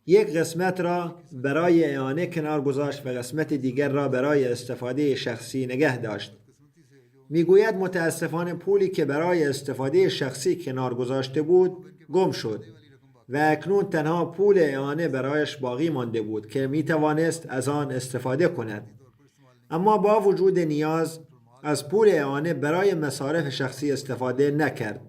یک قسمت را برای اعانه کنار گذاشت و قسمت دیگر را برای استفاده شخصی نگه داشت. میگوید متاسفانه پولی که برای استفاده شخصی کنار گذاشته بود گم شد و اکنون تنها پول اعانه برایش باقی مانده بود که میتوانست از آن استفاده کند. اما با وجود نیاز از پول اعانه برای مصارف شخصی استفاده نکرد.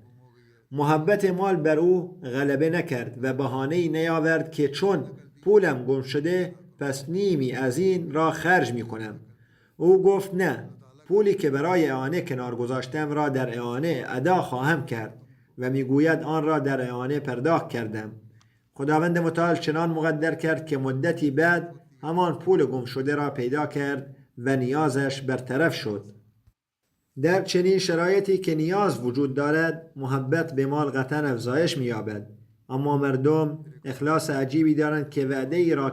محبت مال بر او غلبه نکرد و بهانه‌ای نیاورد که چون پولم گم شده پس نیمی از این را خرج می کنم. او گفت نه، پولی که برای اعانه کنار گذاشتم را در اعانه ادا خواهم کرد و میگوید آن را در اعانه پرداخت کردم. خداوند متعال چنان مقدر کرد که مدتی بعد همان پول گم شده را پیدا کرد و نیازش برطرف شد. در چنین شرایطی که نیاز وجود دارد محبت به مال قطعا افزایش می‌یابد، اما مردم اخلاص عجیبی دارند که وعده ای را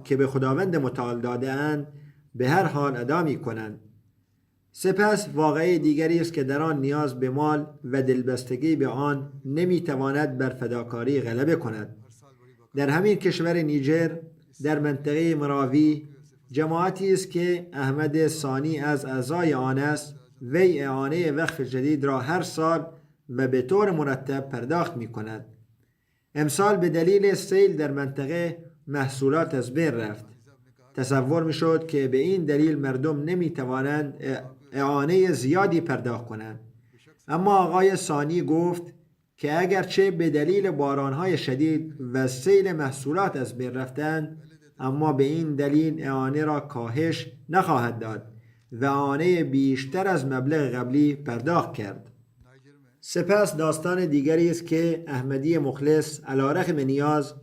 که به خداوند متعال داده اند به هر حال ادا می کنند. سپس واقعه دیگری است که در آن نیاز به مال و دلبستگی به آن نمیتواند بر فداکاری غلبه کند. در همین کشور نیجر در منطقه مراوی جماعتی است که احمد ثانی از اعضای آن است. وی اعانه وقف جدید را هر سال و به طور مرتب پرداخت می کند. امسال به دلیل سیل در منطقه محصولات از بین رفت. تصور می شد که به این دلیل مردم نمی توانند اعانه زیادی پرداخت کنند. اما آقای ثانی گفت که اگرچه به دلیل بارانهای شدید و سیل محصولات از بین رفتند، اما به این دلیل اعانه را کاهش نخواهد داد و اعانه بیشتر از مبلغ قبلی پرداخت کرد. سپس داستان دیگری است که احمدی مخلص علی رغم نیاز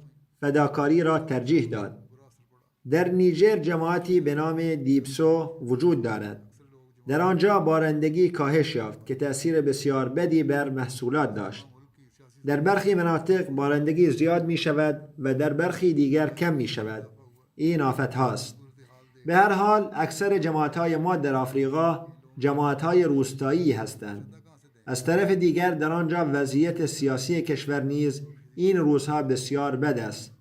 فداکاری را ترجیح داد. در نیجر جماعتی به نام دیبسو وجود دارد. در آنجا بارندگی کاهش یافت که تأثیر بسیار بدی بر محصولات داشت. در برخی مناطق بارندگی زیاد می شود و در برخی دیگر کم می شود. این آفت هاست. به هر حال اکثر جماعت‌های ما در آفریقا جماعت‌های روستایی هستند. از طرف دیگر در آنجا وضعیت سیاسی کشور نیز این روزها بسیار بد است.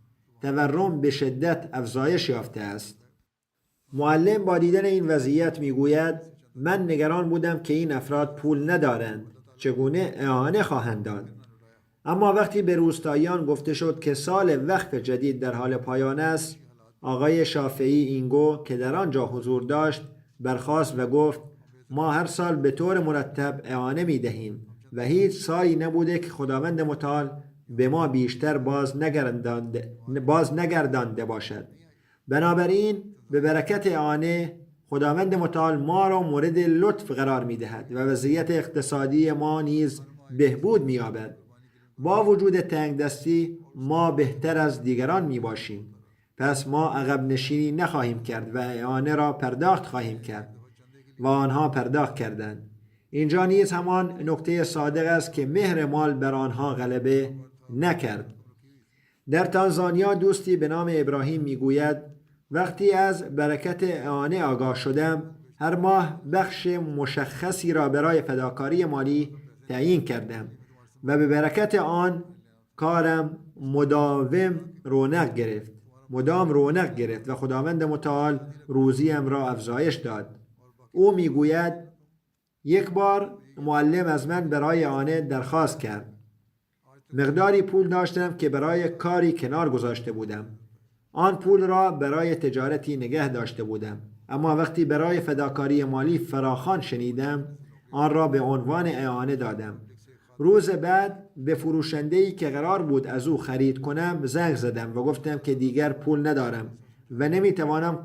تورم به شدت افزایش یافته است. معلم با دیدن این وضعیت میگوید من نگران بودم که این افراد پول ندارند، چگونه اعانه خواهند داد. اما وقتی به روستاییان گفته شد که سال وقف جدید در حال پایان است، آقای شافعی اینگو که در آنجا حضور داشت برخاست و گفت ما هر سال به طور مرتب اعانه می دهیم و هیچ سالی نبوده که خداوند متعال به ما بیشتر باز نگردانده باشد. بنابراین به برکت اعانه خداوند متعال ما را مورد لطف قرار می دهد و وضعیت اقتصادی ما نیز بهبود می یابد. با وجود تنگ دستی ما بهتر از دیگران می باشیم. پس ما عقب نشینی نخواهیم کرد و اعانه را پرداخت خواهیم کرد و آنها پرداخت کردند. اینجا نیز همان نکته صادق است که مهر مال بر آنها غلبه نکرد. در تانزانیا دوستی به نام ابراهیم میگوید وقتی از برکت اعانه آگاه شدم هر ماه بخش مشخصی را برای فداکاری مالی تعیین کردم و به برکت آن کارم مدام رونق گرفت و خداوند متعال روزیم را افزایش داد. او میگوید یک بار معلم از من برای اعانه درخواست کرد. مقداری پول داشتم که برای کاری کنار گذاشته بودم. آن پول را برای تجارتی نگه داشته بودم، اما وقتی برای فداکاری مالی فراخوان شنیدم آن را به عنوان اعانه دادم. روز بعد به فروشنده‌ای که قرار بود از او خرید کنم زنگ زدم و گفتم که دیگر پول ندارم و نمیتوانم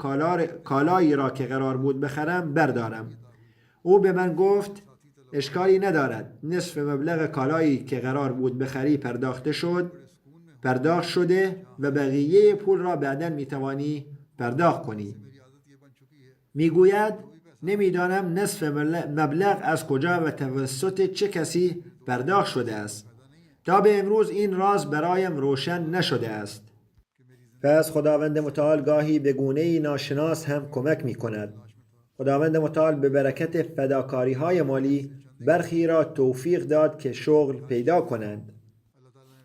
کالایی را که قرار بود بخرم بردارم. او به من گفت اشکالی ندارد، نصف مبلغ کالایی که قرار بود بخری پرداخت شده و بقیه پول را بعداً میتوانی پرداخت کنی. میگوید نمیدانم نصف مبلغ از کجا و توسط چه کسی پرداخت شده است. تا به امروز این راز برایم روشن نشده است. پس خداوند متعال گاهی به گونه‌ای ناشناس هم کمک می کند. خداوند متعال به برکت فداکاری های مالی برخی را توفیق داد که شغل پیدا کنند.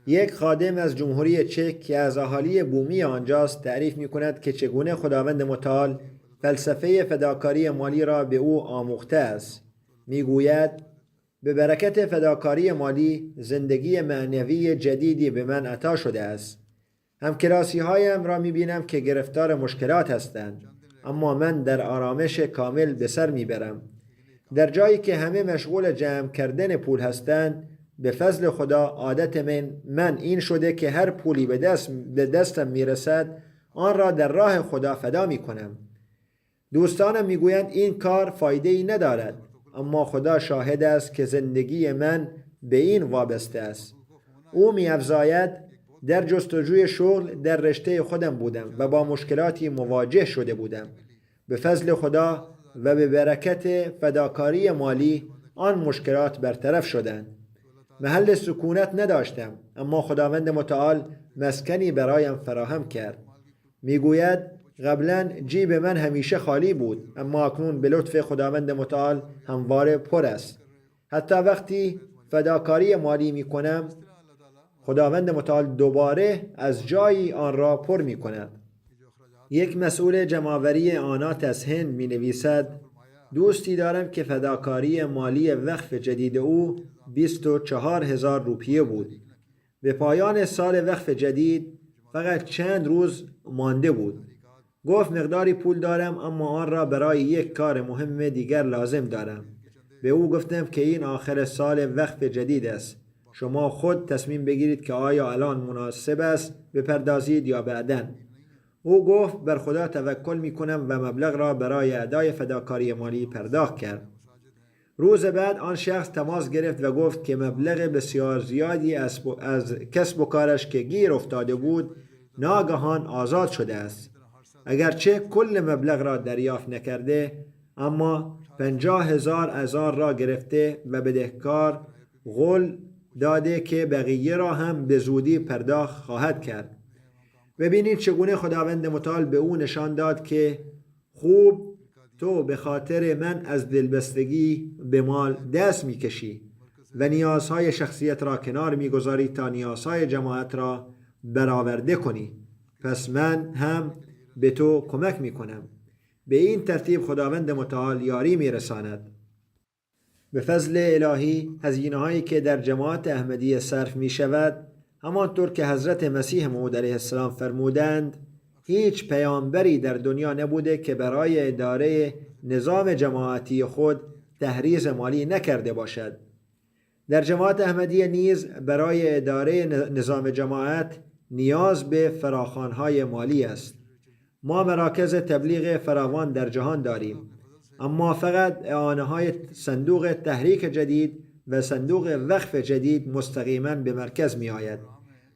یک خادم از جمهوری چک که از اهالی بومی آنجاست تعریف می کند که چگونه خداوند متعال فلسفه فداکاری مالی را به او آموخته است. می گوید به برکت فداکاری مالی زندگی معنوی جدیدی به من عطا شده است. همکلاسی هایم را می بینم که گرفتار مشکلات هستند، اما من در آرامش کامل به سر می برم. در جایی که همه مشغول جمع کردن پول هستند به فضل خدا عادت من این شده که هر پولی به دستم میرسد آن را در راه خدا فدا می کنم. دوستانم میگویند این کار فایده ای ندارد، اما خدا شاهد است که زندگی من به این وابسته است. او می‌افزاید در جستجوی شغل در رشته خودم بودم و با مشکلاتی مواجه شده بودم. به فضل خدا و به برکت فداکاری مالی آن مشکلات برطرف شدند. محل سکونت نداشتم، اما خداوند متعال مسکنی برایم فراهم کرد. میگوید قبلا جیب من همیشه خالی بود، اما اکنون به لطف خداوند متعال همواره پر است. حتی وقتی فداکاری مالی می کنم، خداوند متعال دوباره از جایی آن را پر می کند. یک مسئول جمع‌آوری آنات از هند می نویسد دوستی دارم که فداکاری مالی وقف جدید او 24,000 روپیه بود. به پایان سال وقف جدید فقط چند روز مانده بود. گفت مقداری پول دارم، اما آن را برای یک کار مهم دیگر لازم دارم. به او گفتم که این آخر سال وقف جدید است. شما خود تصمیم بگیرید که آیا الان مناسب است بپردازید یا بعداً. او گفت بر خدا توکل می کنم و مبلغ را برای ادای فداکاری مالی پرداخت کرد. روز بعد آن شخص تماس گرفت و گفت که مبلغ بسیار زیادی از کسب و کارش که گیر افتاده بود ناگهان آزاد شده است. اگرچه کل مبلغ را دریافت نکرده، اما 50,000 از آن را گرفته و بدهکار قول داده که بقیه را هم به زودی پرداخت خواهد کرد. ببینید چگونه خداوند متعال به او نشان داد که خوب تو به خاطر من از دلبستگی به مال دست میکشی و نیازهای شخصیت را کنار میگذاری تا نیازهای جماعت را برآورده کنی. پس من هم به تو کمک میکنم. به این ترتیب خداوند متعال یاری میرساند. به فضل الهی هزینه‌هایی که در جماعت احمدیه صرف میشود، همانطور که حضرت مسیح موعود علیه السلام فرمودند، هیچ پیامبری در دنیا نبوده که برای اداره نظام جماعتی خود تحریض مالی نکرده باشد. در جماعت احمدیه نیز برای اداره نظام جماعت نیاز به فراخوان‌های مالی است. ما مراکز تبلیغ فراوان در جهان داریم، اما فقط اعانه‌های صندوق تحریک جدید و صندوق وقف جدید مستقیما به مرکز می آید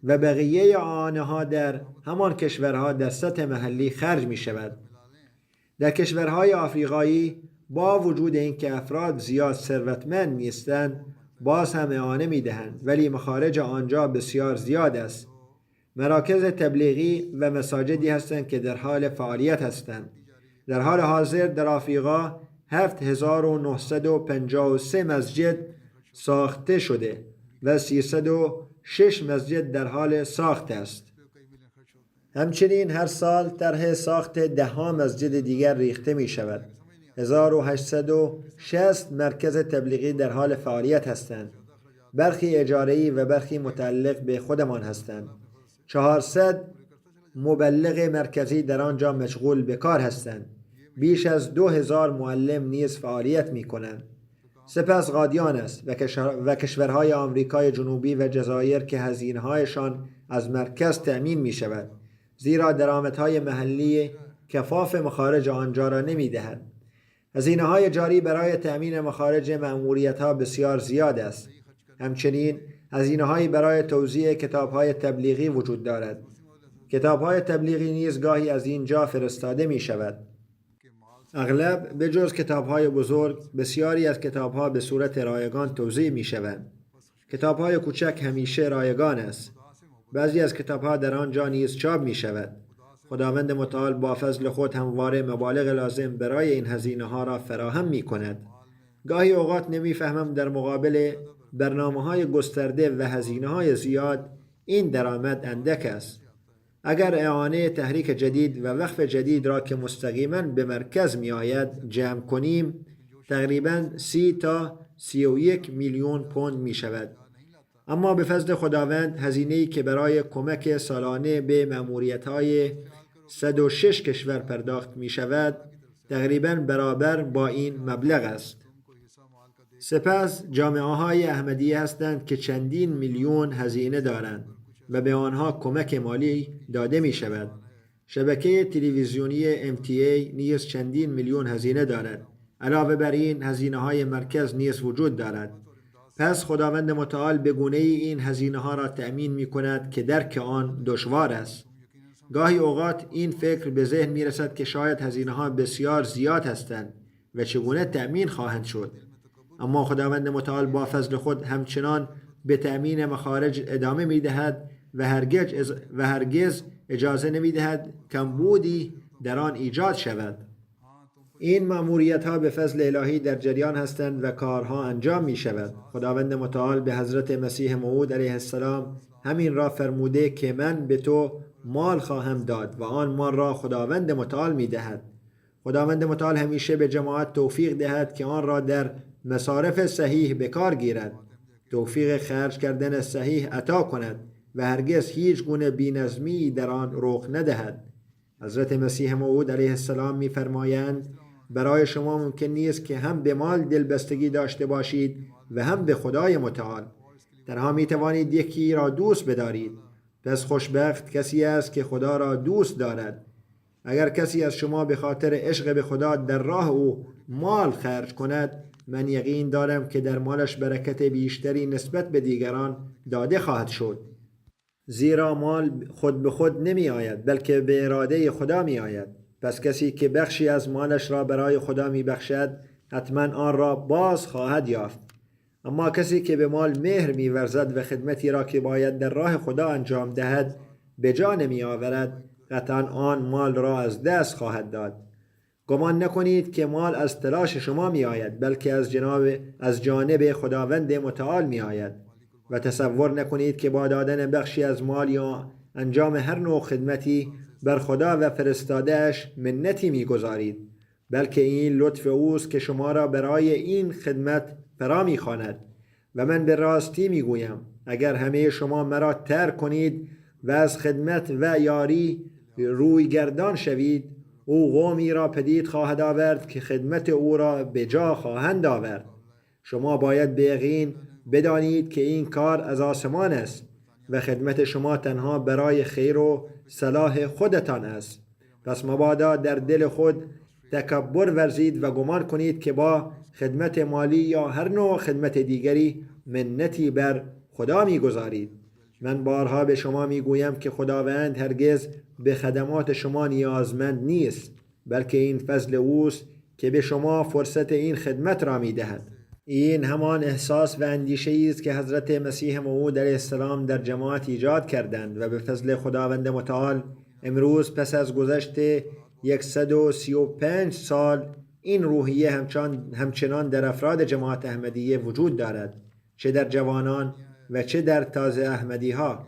و بقیه اعانه‌ها در همان کشورها در سطح محلی خرج می شود. در کشورهای آفریقایی با وجود اینکه افراد زیاد ثروتمند نیستند، باز هم اعانه می دهند، ولی مخارج آنجا بسیار زیاد است. مراکز تبلیغی و مساجدی هستند که در حال فعالیت هستند. در حال حاضر در آفریقا 7953 مسجد ساخته شده و 306 مسجد در حال ساخت است. همچنین هر سال طرح ساخت 10 مسجد دیگر ریخته می شود. 1860 مرکز تبلیغی در حال فعالیت هستند. برخی اجاره‌ای و برخی متعلق به خودمان هستند. 400 مبلغ مرکزی در آنجا مشغول به کار هستند. بیش از 2000 معلم نیز فعالیت می کنند. سپس قادیان است و کشورهای آمریکای جنوبی و جزایر که هزینه‌هایشان از مرکز تأمین می شود، زیرا درآمدهای محلی کفاف مخارج آنجا را نمی دهد. هزینه‌های جاری برای تأمین مخارج مأموریت‌ها بسیار زیاد است. همچنین هزینه‌هایی برای توزیع کتاب‌های تبلیغی وجود دارد. کتاب‌های تبلیغی نیز گاهی از اینجا فرستاده می شود. اغلب به جز کتاب‌های بزرگ، بسیاری از کتاب‌ها به صورت رایگان توزیع می‌شوند. کتاب‌های کوچک همیشه رایگان است. بعضی از کتاب‌ها در آنجا نیز چاپ می‌شود. خداوند متعال با فضل خود همواره مبالغ لازم برای این هزینه‌ها را فراهم می‌کند. گاهی اوقات نمی‌فهمم در مقابل برنامه‌های گسترده و هزینه‌های زیاد این درآمد اندک است. اگر اعانه تحریک جدید و وقف جدید را که مستقیما به مرکز می آید جمع کنیم، تقریباً 30 تا 31 میلیون پوند می شود. اما به فضل خداوند هزینه‌ای که برای کمک سالانه به مأموریت‌های 106 کشور پرداخت می شود، تقریباً برابر با این مبلغ است. سپس جامعه های احمدیه هستند که چندین میلیون هزینه دارند و به آنها کمک مالی داده می شود. شبکه تلویزیونی MTA نیز چندین میلیون هزینه دارد. علاوه بر این هزینه های مرکز نیز وجود دارد. پس خداوند متعال به گونه این هزینه ها را تأمین می کند که درک آن دشوار است. گاهی اوقات این فکر به ذهن می رسد که شاید هزینه ها بسیار زیاد هستند و چگونه تأمین خواهند شد. اما خداوند متعال با فضل خود همچنان به تأمین مخارج ادامه می دهد و هرگز اجازه نمی دهد کمبودی در آن ایجاد شود. این مأموریت ها به فضل الهی در جریان هستند و کارها انجام می شود. خداوند متعال به حضرت مسیح موعود علیه السلام همین را فرموده که من به تو مال خواهم داد و آن مال را خداوند متعال می دهد. خداوند متعال همیشه به جماعت توفیق دهد که آن را در مصارف صحیح به کار گیرد، توفیق خرج کردن صحیح عطا کند و هرگز هیچ گونه بی‌نظمی در آن رخ ندهد. حضرت مسیح موعود علیه السلام می‌فرمایند برای شما ممکن نیست که هم به مال دلبستگی داشته باشید و هم به خدای متعال. تنها می‌توانید یکی را دوست بدارید. پس خوشبخت کسی است که خدا را دوست دارد. اگر کسی از شما به خاطر عشق به خدا در راه او مال خرج کند، من یقین دارم که در مالش برکت بیشتری نسبت به دیگران داده خواهد شد. زیرا مال خود به خود نمی آید بلکه به اراده خدا می آید. پس کسی که بخشی از مالش را برای خدا می بخشد حتما آن را باز خواهد یافت. اما کسی که به مال مهر می ورزد و خدمتی را که باید در راه خدا انجام دهد به جا نمی آورد، قطعا آن مال را از دست خواهد داد. گمان نکنید که مال از تلاش شما می آید بلکه از جانب خداوند متعال می آید و تصور نکنید که با دادن بخشی از مال یا انجام هر نوع خدمتی بر خدا و فرستاده‌اش منتی می گذارید، بلکه این لطف اوست که شما را برای این خدمت فرا می خواند. و من به راستی می گویم اگر همه شما مرا ترک کنید و از خدمت و یاری روی گردان شوید، او قومی را پدید خواهد آورد که خدمت او را به جا خواهند آورد. شما باید به یقین بدانید که این کار از آسمان است و خدمت شما تنها برای خیر و صلاح خودتان است. پس مبادا در دل خود تکبر ورزید و گمان کنید که با خدمت مالی یا هر نوع خدمت دیگری منتی بر خدا می‌گذارید. من بارها به شما میگویم که خداوند هرگز به خدمات شما نیازمند نیست، بلکه این فضل اوست که به شما فرصت این خدمت را میدهد. این همان احساس و اندیشه است که حضرت مسیح موعود علیه السلام در جماعت ایجاد کردند و به فضل خداوند متعال امروز پس از گذشت 135 سال این روحیه همچنان در افراد جماعت احمدیه وجود دارد، چه در جوانان و چه در تازه احمدی ها.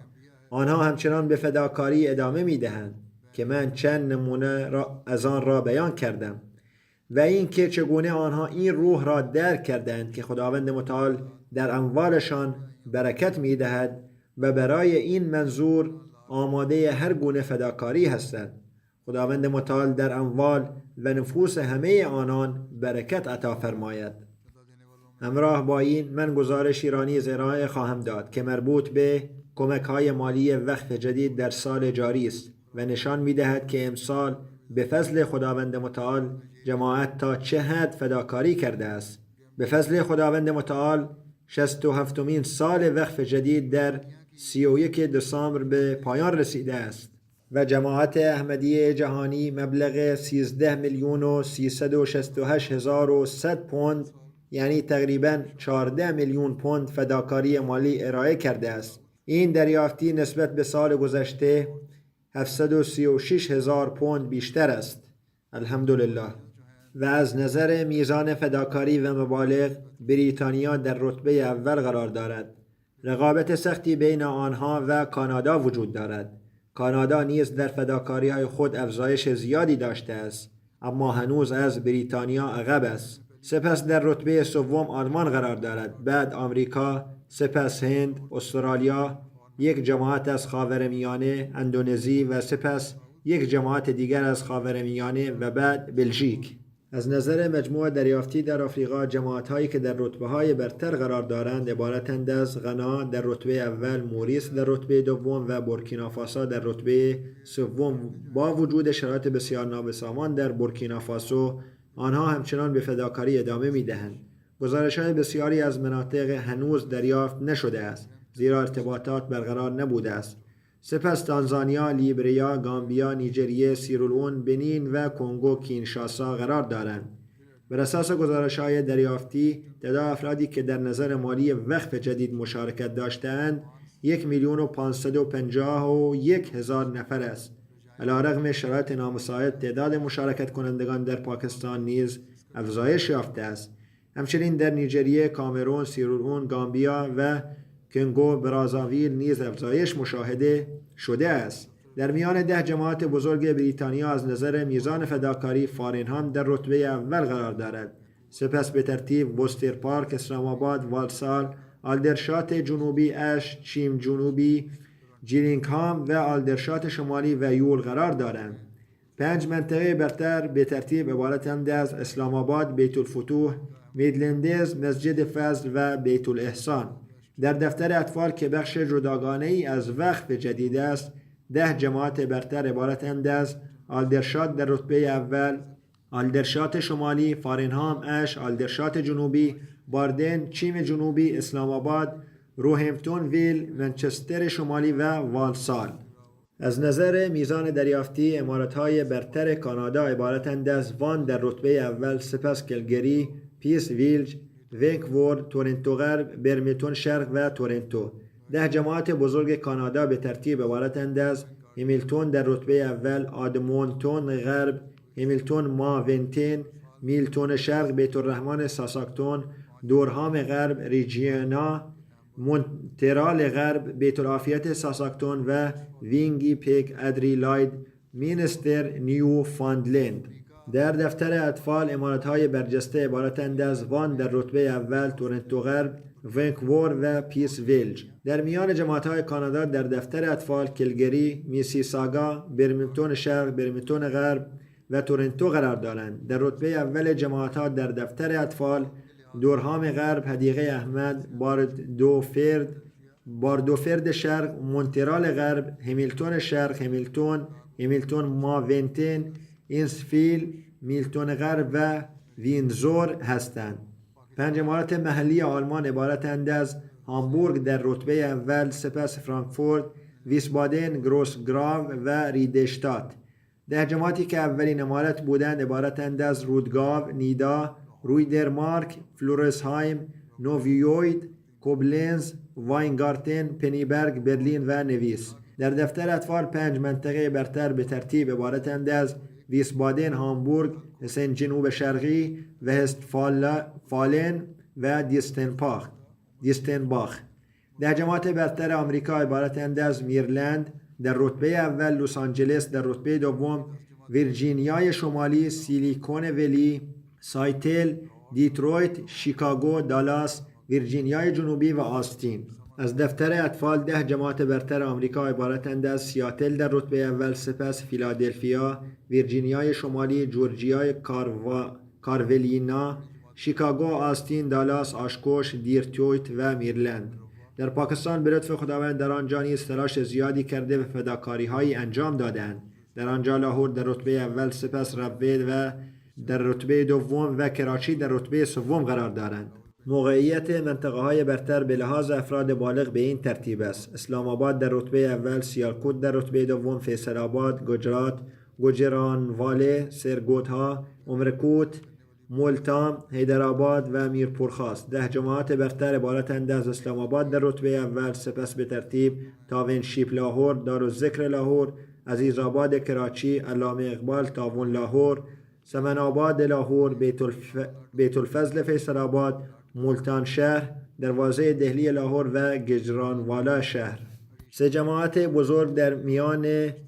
آنها همچنان به فداکاری ادامه می دهند که من چند نمونه از آن را بیان کردم و این که چگونه آنها این روح را درک کردند که خداوند متعال در اموالشان برکت می دهد و برای این منظور آماده هر گونه فداکاری هستند. خداوند متعال در اموال و نفوس همه آنان برکت عطا فرماید. همراه با این من گزارشی را نیز ارائه خواهم داد که مربوط به کمک‌های مالی وقف جدید در سال جاری است و نشان می‌دهد که امسال به فضل خداوند متعال جماعت تا چه حد فداکاری کرده است. به فضل خداوند متعال 67مین سال وقف جدید در 31 دسامبر به پایان رسیده است و جماعت احمدی جهانی مبلغ 13,368,100 پوند یعنی تقریباً 14 میلیون پوند فداکاری مالی ارائه کرده است. این دریافتی نسبت به سال گذشته 736,000 پوند بیشتر است. الحمدلله. و از نظر میزان فداکاری و مبالغ بریتانیا در رتبه اول قرار دارد. رقابت سختی بین آنها و کانادا وجود دارد. کانادا نیز در فداکاری‌های خود افزایش زیادی داشته است، اما هنوز از بریتانیا عقب است. سپس در رتبه سوم آلمان قرار دارد، بعد آمریکا، سپس هند، استرالیا، یک جماعت از خاورمیانه، اندونزی و سپس یک جماعت دیگر از خاورمیانه و بعد بلژیک. از نظر مجموع دریافتی در آفریقا، جماعت‌هایی که در رتبه‌های برتر قرار دارند عبارتند از غنا در رتبه اول، موریس در رتبه دوم و بورکینافاسو در رتبه سوم. با وجود شرایط بسیار نابسامان در بورکینافاسو، آنها همچنان به فداکاری ادامه می‌دهند. گزارش‌های بسیاری از مناطق هنوز دریافت نشده است، زیرا ارتباطات برقرار نبوده است. سپس تانزانیا، لیبریا، گامبیا، نیجریه، سیرالئون، بنین و کنگو کینشاسا قرار دارند. بر اساس گزارش‌های دریافتی، تعداد افرادی که در نظر مالی وقف جدید مشارکت داشته‌اند 1,551,000 نفر است. علیرغم شرایط نامساعد، تعداد مشارکت کنندگان در پاکستان نیز افزایش یافته است. همچنین در نیجریه، کامرون، سیرالئون، گامبیا و کنگو برازاویل نیز افزایش مشاهده شده است. در میان 10 جماعت بزرگ بریتانیا از نظر میزان فداکاری، فارینهام در رتبه اول قرار دارد. سپس به ترتیب وستر پارک، اسلام آباد، والسال، آلدرشات جنوبی، اش، چیم جنوبی، جیلینگهام و آلدرشات شمالی و یول قرار دارند. 5 منطقه برتر به ترتیب عبارتند از اسلام آباد، بیت الفتوح، میدلندز، مسجد فضل و بیت الاحسان. در دفتر اطفال که بخش جداگانه‌ای از وقف جدید است، 10 جماعت برتر عبارتند از آلدرشات در رتبه اول، آلدرشات شمالی، فارینهام، اش، آلدرشات جنوبی، باردن، چیم جنوبی، اسلام آباد، روهمپتون ویل، منچستر شمالی و والسال. از نظر میزان دریافتی، امارت‌های برتر کانادا عبارتند از وان در رتبه اول، سپس کلگری، پیس ویلج، ونکوور، تورنتو غرب، برمنتون شرق و تورنتو. 10 جماعت بزرگ کانادا به ترتیب عبارتند از همیلتون در رتبه اول، آدمونتون غرب، همیلتون ماونتین، میلتون شرق، بیت الرحمن ساساکتون، دورهام غرب، ریجینا، مونترال غرب، بیت العافیت ساساکتون و وینگی پیک ادریلاید، مینستر نیو فاندلند. در دفتر اطفال، امارت‌های برجسته عبارتند از وان در رتبه اول، تورنتو غرب، ونکوور و پیس ویلج. در میان جماعت‌های کانادا در دفتر اطفال، کلگری، میسیساگا، برمنتون شرق، برمنتون غرب و تورنتو قرار دارند. در رتبه اول جماعت‌ها در دفتر اطفال، دورهام غرب، حدیقه احمد، باردوفرد شرق، مونترال غرب، همیلتون شرق، همیلتون ماونتین، اینسفیل، میلتون غرب و وینزور هستند. 5 امارت محلی آلمان عبارتند از هامبورگ در رتبه اول، سپس فرانکفورت، ویسبادن، گروسگراو و ریدشتات. 10 جماعتی که اولین امارت بودند عبارتند از رودگاو، نیدا، رویدرمارک، فلورسهایم، نوویوید، کوبلنز، واینگارتن، پنیبرگ، برلین و نویس. در دفتر اطفال 5 منطقه برتر به ترتیب عبارتند از ویسبادن، هامبورگ، هسن جنوب شرقی، وستفالن و دیستنباخ. 10 جماعت برتر آمریکا عبارتند از میرلند در رتبه اول، لس آنجلس در رتبه دوم، ویرجینیای شمالی، سیلیکون ولی، سایتل، دیترویت، شیکاگو، دالاس، ویرجینیای جنوبی و آستین. از دفتر اطفال 10 جماعت برتر آمریکا عبارتند از سیاتل در رتبه اول، سپس فیلادلفیا، ویرجینیای شمالی، جورجیای کارولینیا، شیکاگو، آستین، دالاس، آشکوش، دیترویت و میرلند. در پاکستان به لطف خداوند در آنجا نیز تلاش زیادی کرده و فداکاری‌هایی انجام دادند. در آنجا لاهور در رتبه اول، سپس ربوید و در رتبه دوم و کراچی در رتبه سوم قرار دارند. موقعیت منطقه‌های برتر به لحاظ افراد بالغ به این ترتیب است: اسلام آباد در رتبه اول، سیالکوت در رتبه دوم، فیصل آباد، گجرات، گوجرانواله، سرگودها، امرکوت، ملتان، حیدرآباد و میرپورخاست. 10 جماعت برتر عبارتند از اسلام آباد در رتبه اول، سپس به ترتیب تاونشیپ لاهور، دارالذکر لاهور، عزیز آباد کراچی، علامه اقبال تاون لاهور، سمن آباد لاهور، بیت الفضل فیصل آباد، ملتان شهر، دروازه دهلی لاهور و گجرانوالا شهر. 3 جماعت بزرگ در میان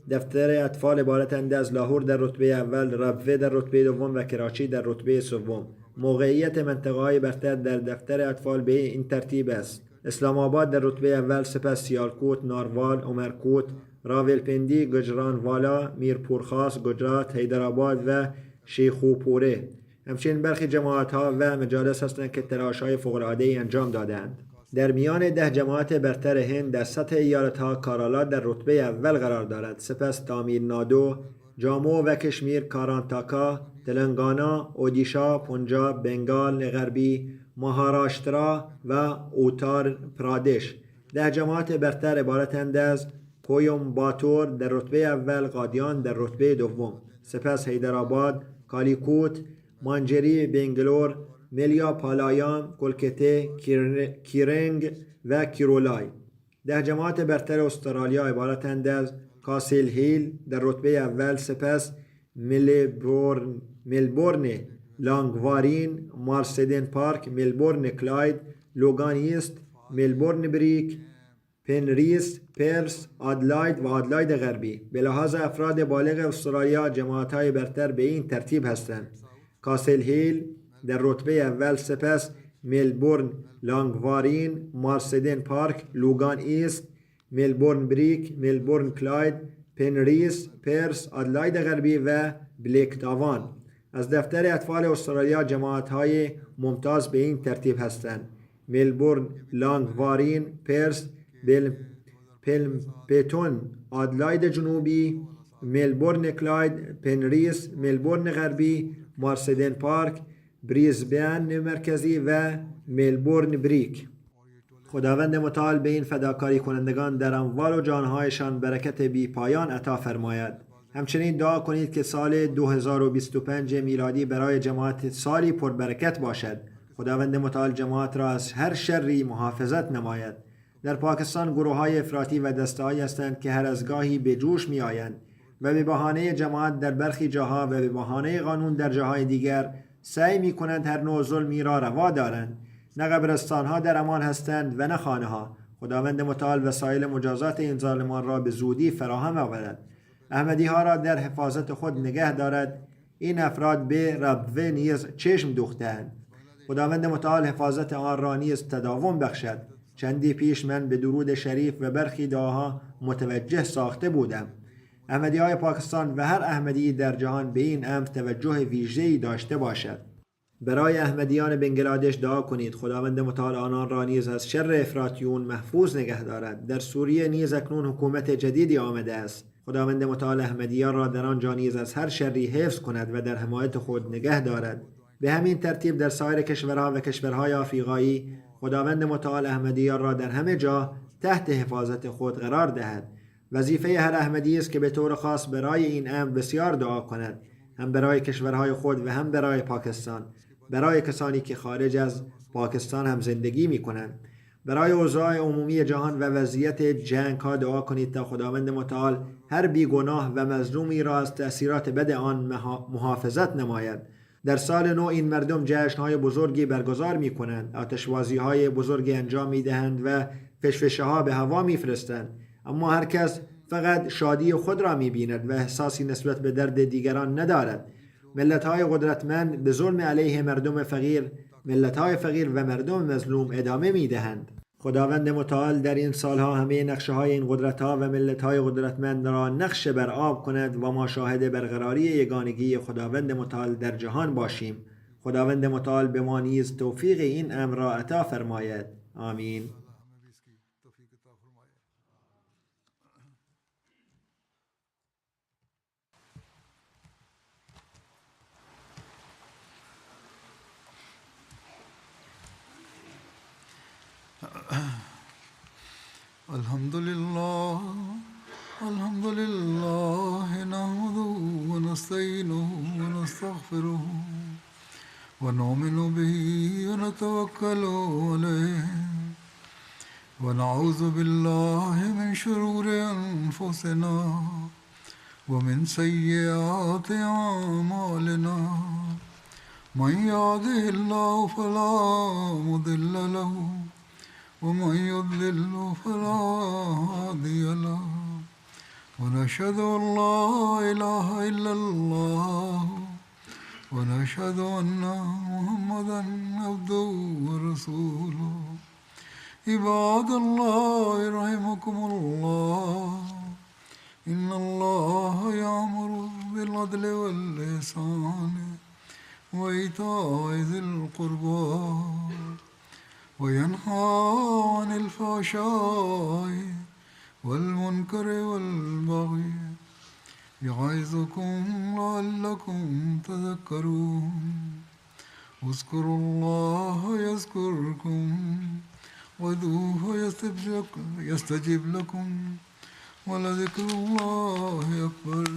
دفتر اطفال عبارتند از لاهور در رتبه اول، ربوه در رتبه دوم و کراچی در رتبه سوم. موقعیت منطقه‌های برتر در دفتر اطفال به این ترتیب است: اسلام آباد در رتبه اول، سپس سیالکوت، ناروال، امرکوت، راولپندی، گجرانوالا، میرپورخاست، گجرات، حیدرآباد و شیخوپوره. همچنین برخی جماعت ها و مجالس هستند که تلاش های فوق العاده انجام دادند. در میان 10 جماعت برتر هند در سطح ایالت ها کارالا در رتبه اول قرار دارد. سپس تامیل نادو، جامو و کشمیر، کارانتاکا، تلنگانا، اودیشا، پنجاب، بنگال غربی، مهاراشترا و اوتار پرادش. 10 جماعت برتر عبارتند از کویمباتور در رتبه اول، قادیان در رتبه دوم، سپس حیدرآباد، کالیکوت، مانجری، بنگلور، ملیا پالایان، کلکته، کیرنگ و کیرولای. 10 جماعت برتر استرالیا عبارتند از کاسل هیل در رتبه اول، سپس ملبورن لانگوارین، مارسدن پارک، ملبورن کلاید، لوگان ایست، ملبورن بریک، پنریس، پرس، آدلاید و آدلاید غربی. به لحاظ افراد بالغ استرالیا جماعت‌های برتر به این ترتیب هستند: کاسل هیل در رتبه اول، سپس ملبورن لانگوارین، مارسدن پارک، لوگان ایست، ملبورن بریک، ملبورن کلاید، پنریس، پرس، آدلاید غربی و بلیک تاوان. از دفتر اطفال استرالیا جماعت‌های ممتاز به این ترتیب هستند: ملبورن لانگوارین، پرس، پلمپتون، آدلاید جنوبی، ملبورن کلاید، پنریس، ملبورن غربی، مارسدن پارک، بریزبن مرکزی و ملبورن بریک. خداوند متعال به این فداکاری کنندگان در اموال و جانهایشان برکت بی پایان عطا فرماید. همچنین دعا کنید که سال 2025 میلادی برای جماعت سالی پربرکت باشد. خداوند متعال جماعت را از هر شری محافظت نماید. در پاکستان گروه‌های افراطی و دسته‌هایی هستند که هر از گاهی به جوش می‌آیند و به بهانه جماعت در برخی جاها و به بهانه قانون در جاهای دیگر سعی می‌کنند هر نوع ظلمی را روا دارند. نه قبرستان‌ها در امان هستند و نه خانه‌ها. خداوند متعال وسایل مجازات این ظالمان را به زودی فراهم آورد. احمدی‌ها را در حفاظت خود نگه دارد. این افراد به ربوه نیز چشم دوخته‌اند. خداوند متعال حفاظت آن را نیز تداوم بخشد. چندی پیش من به درود شریف و برخی دعاها متوجه ساخته بودم. احمدی‌های پاکستان و هر احمدی در جهان به این امر توجه ویژه‌ای داشته باشد. برای احمدیان بنگلادش دعا کنید خداوند متعال آنان را نیز از شر افراطیون محفوظ نگه دارد. در سوریه نیز اکنون حکومت جدیدی آمده است. خداوند متعال احمدیان را در آنجا نیز از هر شری حفظ کند و در حمایت خود نگه دارد. به همین ترتیب در سایر کشورها و کشورهای آفریقایی خداوند متعال احمدیان را در همه جا تحت حفاظت خود قرار دهد. وظیفه هر احمدی است که به طور خاص برای این امر بسیار دعا کند، هم برای کشورهای خود و هم برای پاکستان، برای کسانی که خارج از پاکستان هم زندگی می کنند. برای اوضاع عمومی جهان و وضعیت جنگ ها دعا کنید تا خداوند متعال هر بیگناه و مظلومی را از تأثیرات بد آن محافظت نماید. در سال نو این مردم جشن‌های بزرگی برگزار می‌کنند، آتشبازی‌های بزرگی انجام می‌دهند و فشفشه‌ها به هوا می‌فرستند، اما هر کس فقط شادی خود را می‌بیند و احساسی نسبت به درد دیگران ندارد. ملت‌های قدرتمند به ظلم علیه مردم فقیر، ملت‌های فقیر و مردم مظلوم ادامه می‌دهند. خداوند متعال در این سالها همه نقشه‌های این قدرت‌ها و ملت‌های قدرتمند را نقش بر آب کند و ما شاهد برقراری یگانگی خداوند متعال در جهان باشیم. خداوند متعال به ما نیز توفیق این امر را عطا فرماید. آمین. الحمد لله نحمده ونستعينه ونستغفره ونؤمن به ونتوكل عليه ونعوذ بالله من شرور أنفسنا ومن سيئات أعمالنا من يهده الله فلا مضل له ومن يضلل فلا هادي له ونشهد أن لا إله إلا الله ونشهد أن محمدا عبده ورسوله عباد الله رحمكم الله إن الله يأمر بالعدل والإحسان وإيتاء ذي القربى وينهى عن الفحشاء والمنكر والبغي يعظكم لعلكم تذكرون اذكروا الله يذكركم وادعوه يستجب لكم ولذكر الله أكبر